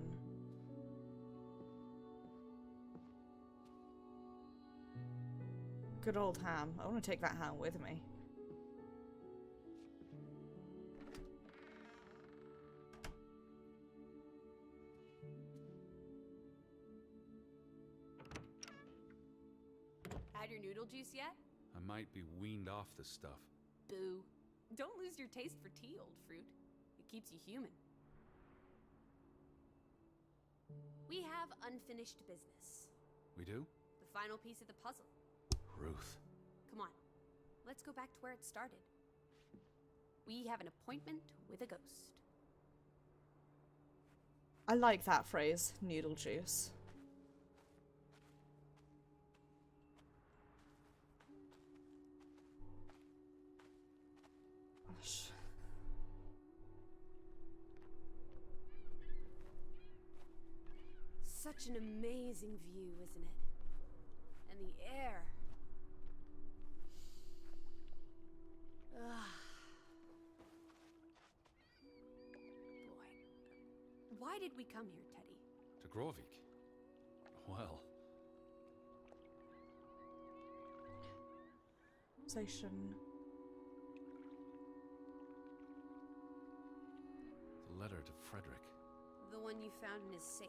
[SPEAKER 1] good old ham. I want to take that ham with me.
[SPEAKER 4] Had your noodle juice yet?
[SPEAKER 2] I might be weaned off the stuff.
[SPEAKER 4] Boo. Don't lose your taste for tea, old fruit. It keeps you human. We have unfinished business.
[SPEAKER 2] We do?
[SPEAKER 4] The final piece of the puzzle.
[SPEAKER 2] Ruth.
[SPEAKER 4] Come on. Let's go back to where it started. We have an appointment with a ghost.
[SPEAKER 1] I like that phrase, noodle juice. Gosh.
[SPEAKER 4] Such an amazing view, isn't it? And the air. Ugh. Boy. Why did we come here, Teddy?
[SPEAKER 2] To Grovik. Well,
[SPEAKER 1] Station.
[SPEAKER 2] the letter to Frederick.
[SPEAKER 4] The one you found in his safe.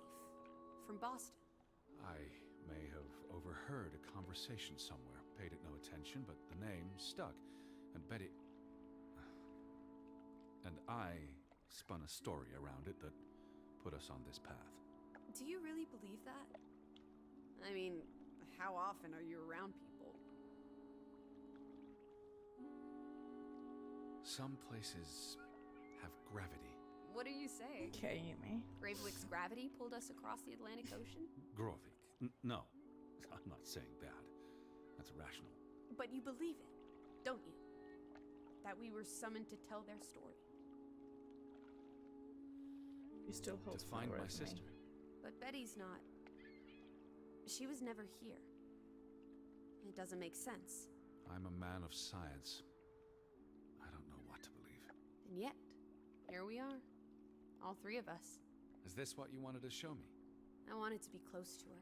[SPEAKER 4] from Boston.
[SPEAKER 2] I may have overheard a conversation somewhere, paid it no attention, but the name stuck. And Betty... And I spun a story around it that put us on this path.
[SPEAKER 4] Do you really believe that? I mean, how often are you around people?
[SPEAKER 2] Some places have gravity.
[SPEAKER 4] What are you saying?
[SPEAKER 1] Kidding me?
[SPEAKER 4] Gravewick's gravity pulled us across the Atlantic Ocean?
[SPEAKER 2] Grovik. No, I'm not saying that. That's irrational.
[SPEAKER 4] But you believe it, don't you? That we were summoned to tell their story.
[SPEAKER 1] You still hold
[SPEAKER 2] To find
[SPEAKER 1] power
[SPEAKER 2] my
[SPEAKER 1] over me.
[SPEAKER 2] sister.
[SPEAKER 4] But Betty's not. She was never here. It doesn't make sense.
[SPEAKER 2] I'm a man of science. I don't know what to believe.
[SPEAKER 4] And yet, here we are. All three of us.
[SPEAKER 2] Is this what you wanted to show me?
[SPEAKER 4] I wanted to be close to her.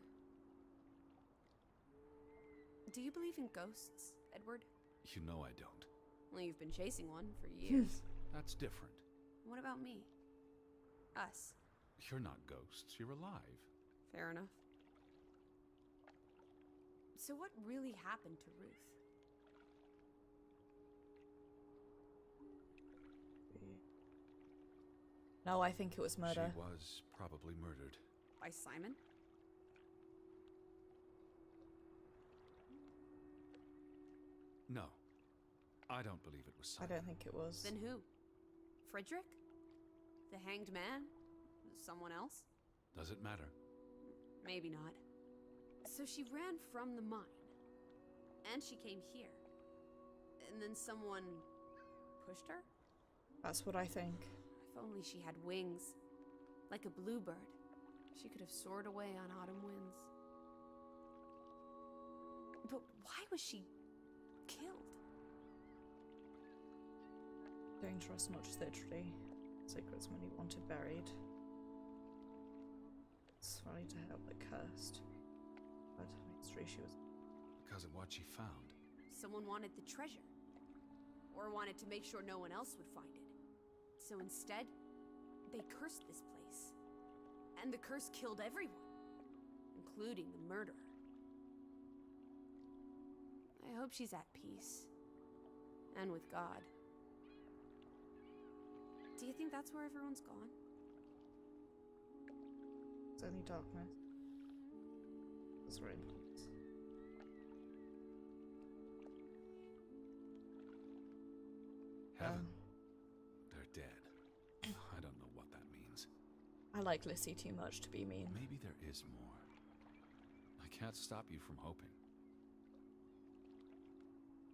[SPEAKER 4] Do you believe in ghosts, Edward?
[SPEAKER 2] You know I don't.
[SPEAKER 4] Well, you've been chasing one for years.
[SPEAKER 2] That's different.
[SPEAKER 4] What about me? Us.
[SPEAKER 2] You're not ghosts. You're alive.
[SPEAKER 4] Fair enough. So what really happened to Ruth?
[SPEAKER 1] No, I think it was murder.
[SPEAKER 2] She was probably murdered.
[SPEAKER 4] By Simon?
[SPEAKER 2] No. I don't believe it was
[SPEAKER 1] I
[SPEAKER 2] Simon.
[SPEAKER 1] don't think it was.
[SPEAKER 4] Then who? Frederick? The hanged man? Someone else?
[SPEAKER 2] Does it matter?
[SPEAKER 4] Maybe not. So she ran from the mine. And she came here. And then someone pushed her?
[SPEAKER 1] That's what I think.
[SPEAKER 4] If only she had wings. Like a bluebird. She could have soared away on autumn winds. But why was she killed?
[SPEAKER 1] Dangerous, not just literally. Secrets many wanted buried. It's funny to help but cursed. But mystery she was.
[SPEAKER 2] Because of what she found.
[SPEAKER 4] Someone wanted the treasure. Or wanted to make sure no one else would find it. So instead, they cursed this place. And the curse killed everyone. Including the murderer. I hope she's at peace. And with God. Do you think that's where everyone's gone?
[SPEAKER 1] It's only darkness. That's very important.
[SPEAKER 2] Heaven. They're dead. I don't know what that means.
[SPEAKER 1] I like Lissy too much to be mean.
[SPEAKER 2] Maybe there is more. I can't stop you from hoping.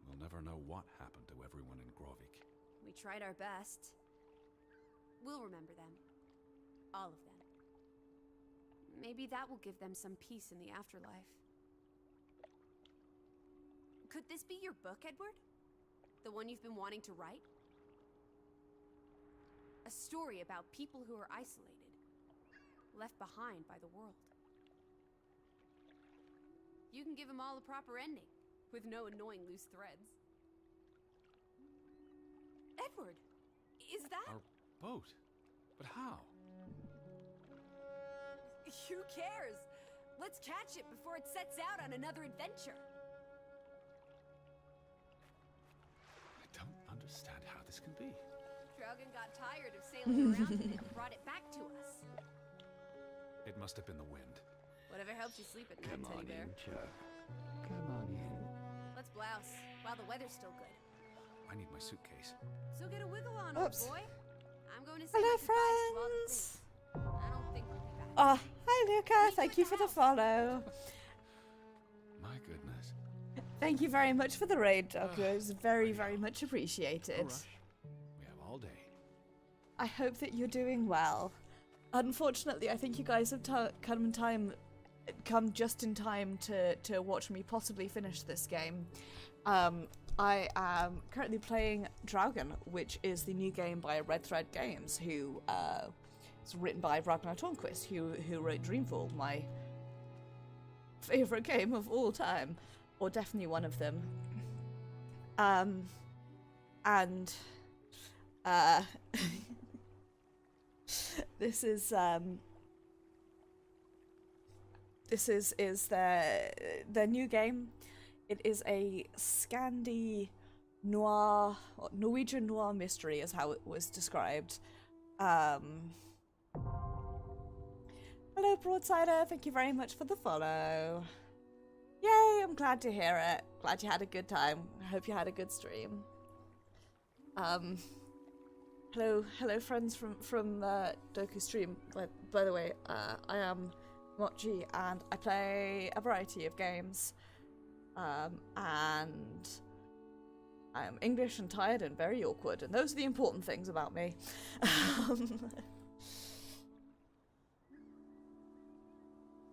[SPEAKER 2] We'll never know what happened to everyone in Grovik.
[SPEAKER 4] We tried our best. We'll remember them. All of them. Maybe that will give them some peace in the afterlife. Could this be your book, Edward? The one you've been wanting to write? A story about people who are isolated. Left behind by the world. You can give them all a proper ending. With no annoying loose threads. Edward! Is that...
[SPEAKER 2] Our boat? But how?
[SPEAKER 4] Who cares? Let's catch it before it sets out on another adventure.
[SPEAKER 2] I don't understand how this can be.
[SPEAKER 4] Draugen got tired of sailing around in it and brought it back to us.
[SPEAKER 2] It must have been the wind.
[SPEAKER 4] Whatever helps you sleep at night, Teddy Bear.
[SPEAKER 7] Chuck. Come on in.
[SPEAKER 4] Let's blouse, while the weather's still good.
[SPEAKER 2] I need my suitcase.
[SPEAKER 4] So get a wiggle on,
[SPEAKER 1] Oops.
[SPEAKER 4] old boy. I'm going to say
[SPEAKER 1] Hello,
[SPEAKER 4] my goodbyes to all the
[SPEAKER 1] friends.
[SPEAKER 4] things. I don't think we'll be back.
[SPEAKER 1] Oh, hi, Luca. Thank you for the follow.
[SPEAKER 2] My goodness.
[SPEAKER 1] Thank you very much for the raid, Doku. It was very, very much appreciated.
[SPEAKER 2] No rush. We have all day.
[SPEAKER 1] I hope that you're doing well. Unfortunately, I think you guys have come just in time to watch me possibly finish this game. I am currently playing Draugen, which is the new game by Red Thread Games, who it's written by Ragnar Tornquist, who wrote Dreamfall, my favorite game of all time, or definitely one of them. This is This is their new game. It is a Scandi noir, or Norwegian noir mystery, is how it was described. Hello, Broadsider. Thank you very much for the follow. Yay! I'm glad to hear it. Glad you had a good time. I hope you had a good stream. Hello, friends from Doku Stream. By the way, I am Mochi, and I play a variety of games. And I'm English and tired and very awkward, and those are the important things about me.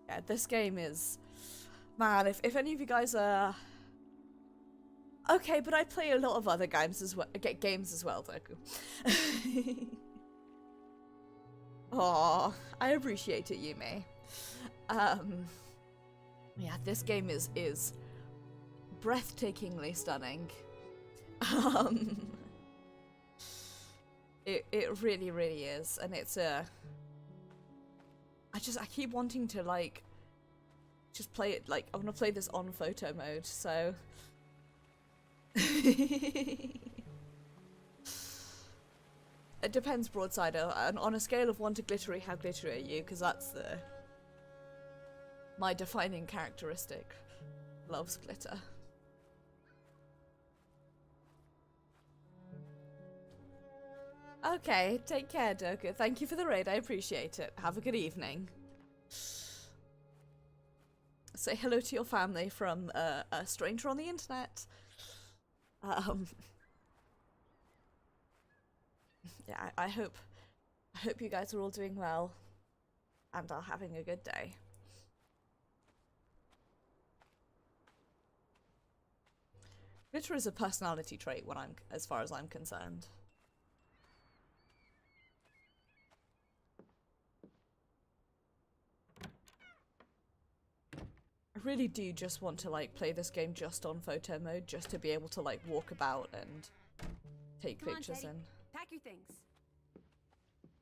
[SPEAKER 1] Yeah, this game is, man. If any of you guys are okay, but I play a lot of other games as well. Doku. Aw, I appreciate it, Yume. Yeah, this game is breathtakingly stunning. It really is, and it's I keep wanting to like just play it. Like, I want to play this on photo mode, so it depends, Broadsider, and on a scale of 1 to glittery, how glittery are you? Because that's my defining characteristic. Loves glitter. Okay, take care, Doku. Thank you for the raid, I appreciate it. Have a good evening. Say hello to your family from a stranger on the internet. Yeah, I hope you guys are all doing well and are having a good day. Glitter is a personality trait as far as I'm concerned. I really do just want to like play this game just on photo mode, just to be able to like walk about and take pictures in.
[SPEAKER 4] Pack your things.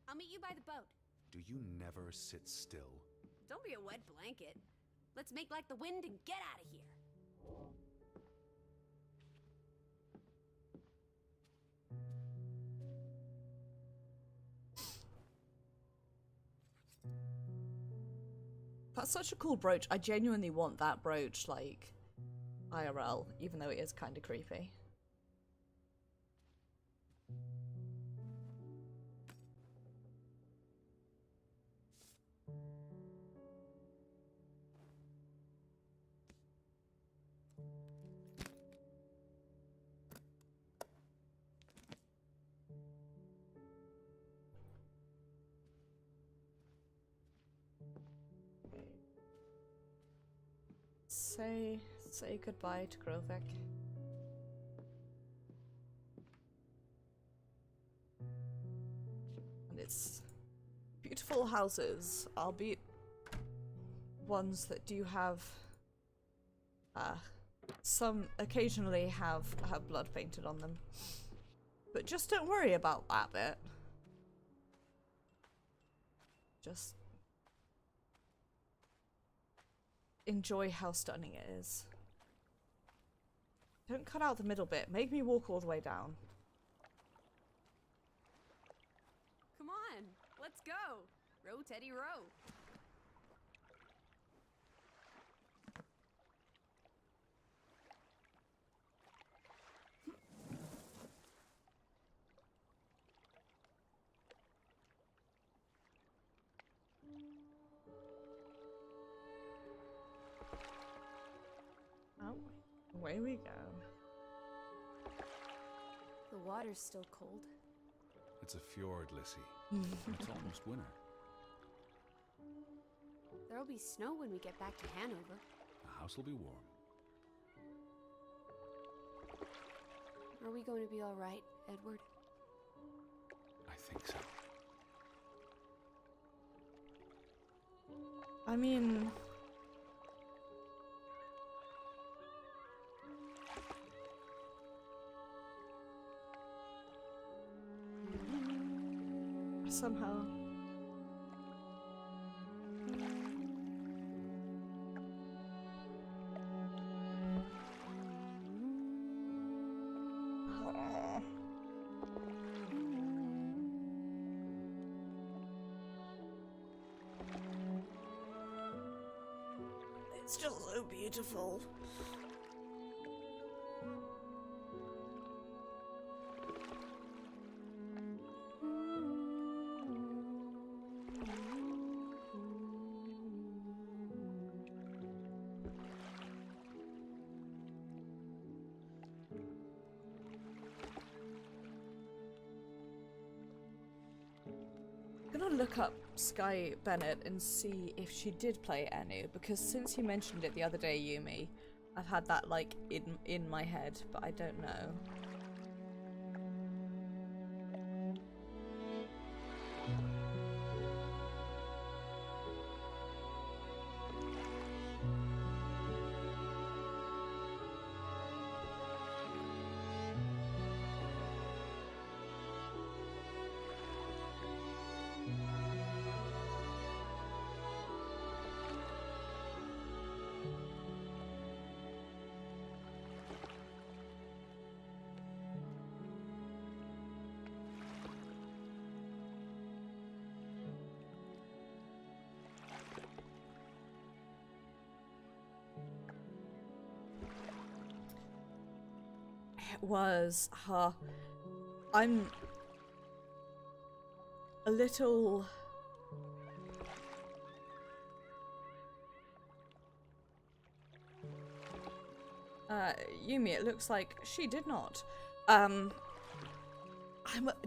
[SPEAKER 4] I'll meet you by the boat.
[SPEAKER 2] Do you never sit still?
[SPEAKER 4] Don't be a wet blanket. Let's make like the wind and get out of here.
[SPEAKER 1] That's such a cool brooch. I genuinely want that brooch, like, IRL, even though it is kind of creepy. Say goodbye to Grovek. And it's beautiful houses, albeit ones that do have some occasionally have blood painted on them. But just don't worry about that bit. Just enjoy how stunning it is. Don't cut out the middle bit. Make me walk all the way down.
[SPEAKER 4] Come on, let's go. Row, Teddy, row.
[SPEAKER 1] Oh, away we go.
[SPEAKER 4] The water's still cold.
[SPEAKER 2] It's a fjord, Lissy. It's almost winter.
[SPEAKER 4] There'll be snow when we get back to Hanover.
[SPEAKER 2] The house will be warm.
[SPEAKER 4] Are we going to be all right, Edward?
[SPEAKER 2] I think so.
[SPEAKER 1] I mean, somehow It's just so beautiful. I'm gonna look up Sky Bennett and see if she did play Enu, because since you mentioned it the other day, Yumi, I've had that like in my head, but I don't know. It was, I'm a little Yumi, it looks like she did not. I'm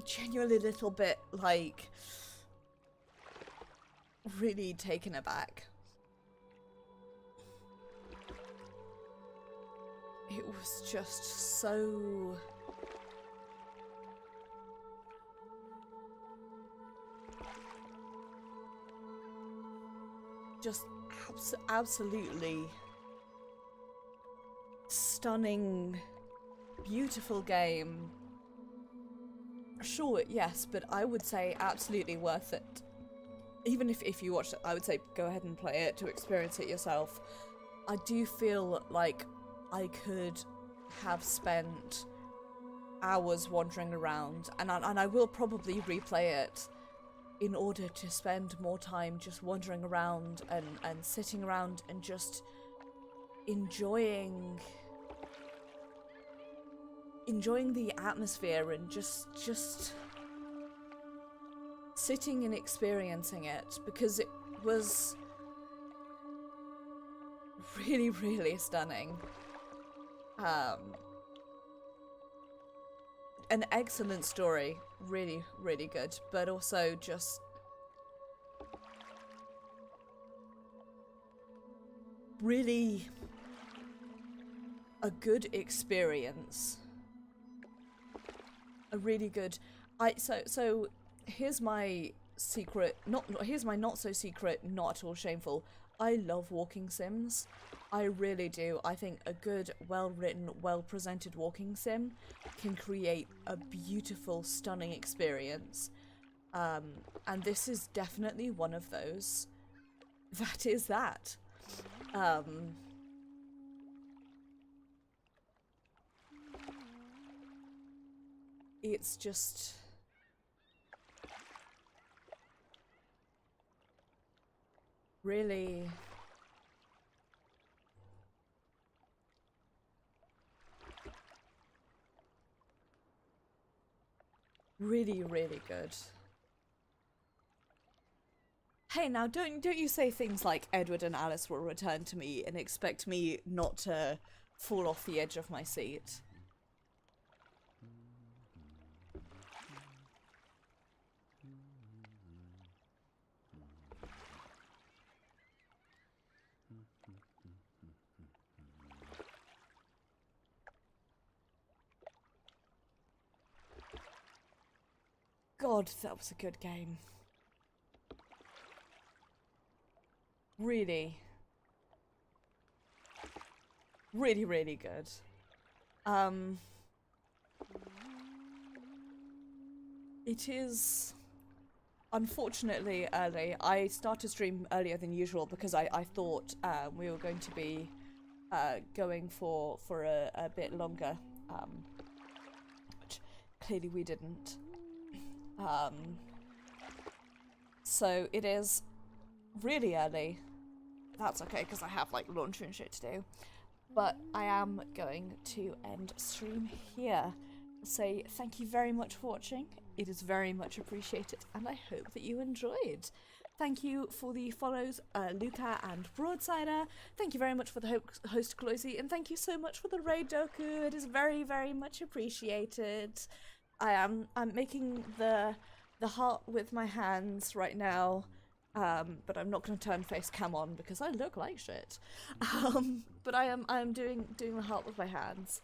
[SPEAKER 1] genuinely a little bit like really taken aback. It was just so absolutely stunning, beautiful game. Sure, yes, but I would say absolutely worth it. Even if you watched it, I would say go ahead and play it to experience it yourself. I do feel like I could have spent hours wandering around, and I will probably replay it in order to spend more time just wandering around and sitting around and just enjoying the atmosphere and just sitting and experiencing it, because it was really, really stunning. An excellent story, really, really good, but also just really a good experience. A really good. So here's my secret. Here's my not so secret, not at all shameful. I love walking sims. I really do. I think a good, well-written, well-presented walking sim can create a beautiful, stunning experience. And this is definitely one of those. That is that. It's just really really, really good. Hey, now don't you say things like Edward and Alice will return to me and expect me not to fall off the edge of my seat. God, that was a good game. Really. Really, really good. It is unfortunately early. I started stream earlier than usual because I thought we were going to be going for a bit longer, which clearly we didn't. So it is really early that's okay because I have like laundry and shit to do. But I am going to end stream here. Say thank you very much for watching. It is very much appreciated, and I hope that you enjoyed. Thank you for the follows, Luca and Broadsider. Thank you very much for the host, Cloisy, and thank you so much for the raid, Doku. It is very, very much appreciated. I'm making the heart with my hands right now, but I'm not going to turn face cam on because I look like shit. But I am doing the heart with my hands.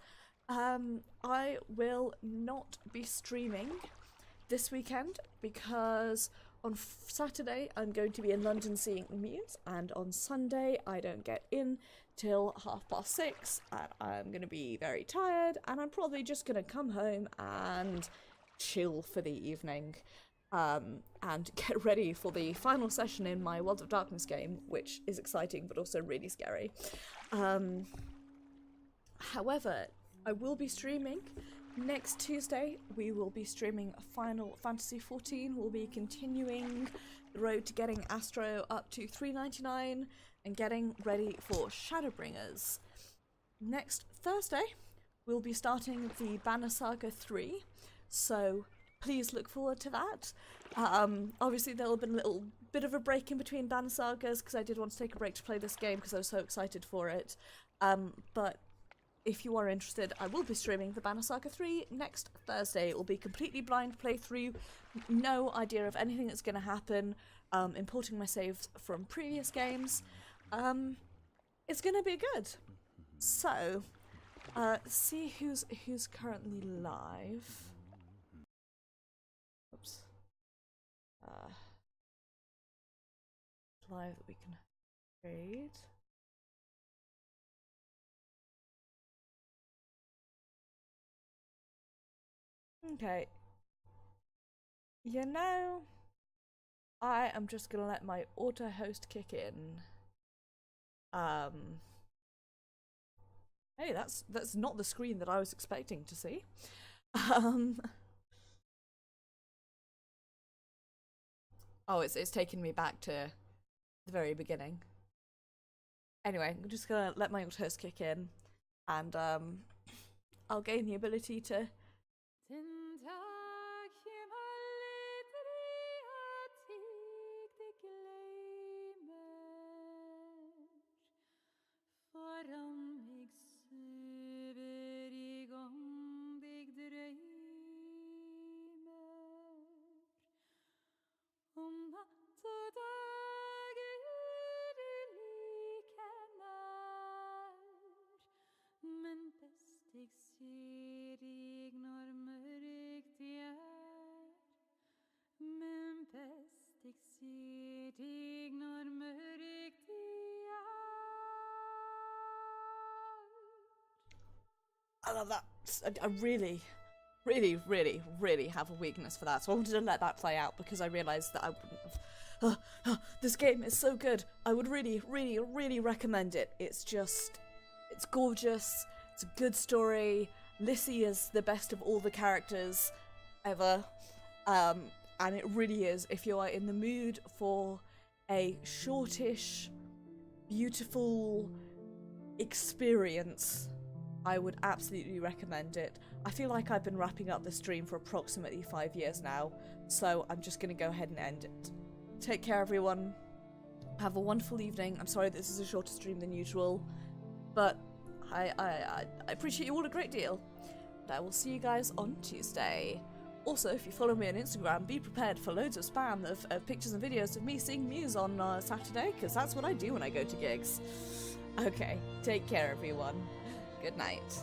[SPEAKER 1] I will not be streaming this weekend because on Saturday I'm going to be in London seeing Muse, and on Sunday I don't get in till 6:30, and I'm going to be very tired, and I'm probably just going to come home and chill for the evening, and get ready for the final session in my World of Darkness game, which is exciting but also really scary. However, I will be streaming next Tuesday. We will be streaming Final Fantasy XIV. We'll be continuing the road to getting Astro up to 399 and getting ready for Shadowbringers. Next Thursday, we'll be starting the Banner Saga 3, so please look forward to that. Obviously there will have been a little bit of a break in between Banner Sagas because I did want to take a break to play this game because I was so excited for it. But if you are interested, I will be streaming the Banner Saga 3 next Thursday. It will be completely blind playthrough, no idea of anything that's going to happen, importing my saves from previous games. It's going to be good. So, see who's currently live. Oops. Live that we can read. Okay. You know, I am just gonna let my auto host kick in. Hey, that's not the screen that I was expecting to see. Oh, it's taking me back to the very beginning. Anyway, I'm just gonna let my auto host kick in, and I'll gain the ability to. I love that. I really, really, really, really have a weakness for that. So I wanted to let that play out because I realised that I wouldn't have. This game is so good. I would really, really, really recommend it. It's gorgeous. It's a good story. Lissy is the best of all the characters ever. And it really is. If you are in the mood for a shortish, beautiful experience, I would absolutely recommend it. I feel like I've been wrapping up the stream for approximately 5 years now, so I'm just going to go ahead and end it. Take care, everyone. Have a wonderful evening. I'm sorry this is a shorter stream than usual, but I appreciate you all a great deal. And I will see you guys on Tuesday. Also, if you follow me on Instagram, be prepared for loads of spam of pictures and videos of me singing Muse on Saturday, because that's what I do when I go to gigs. Okay, take care, everyone. Good night.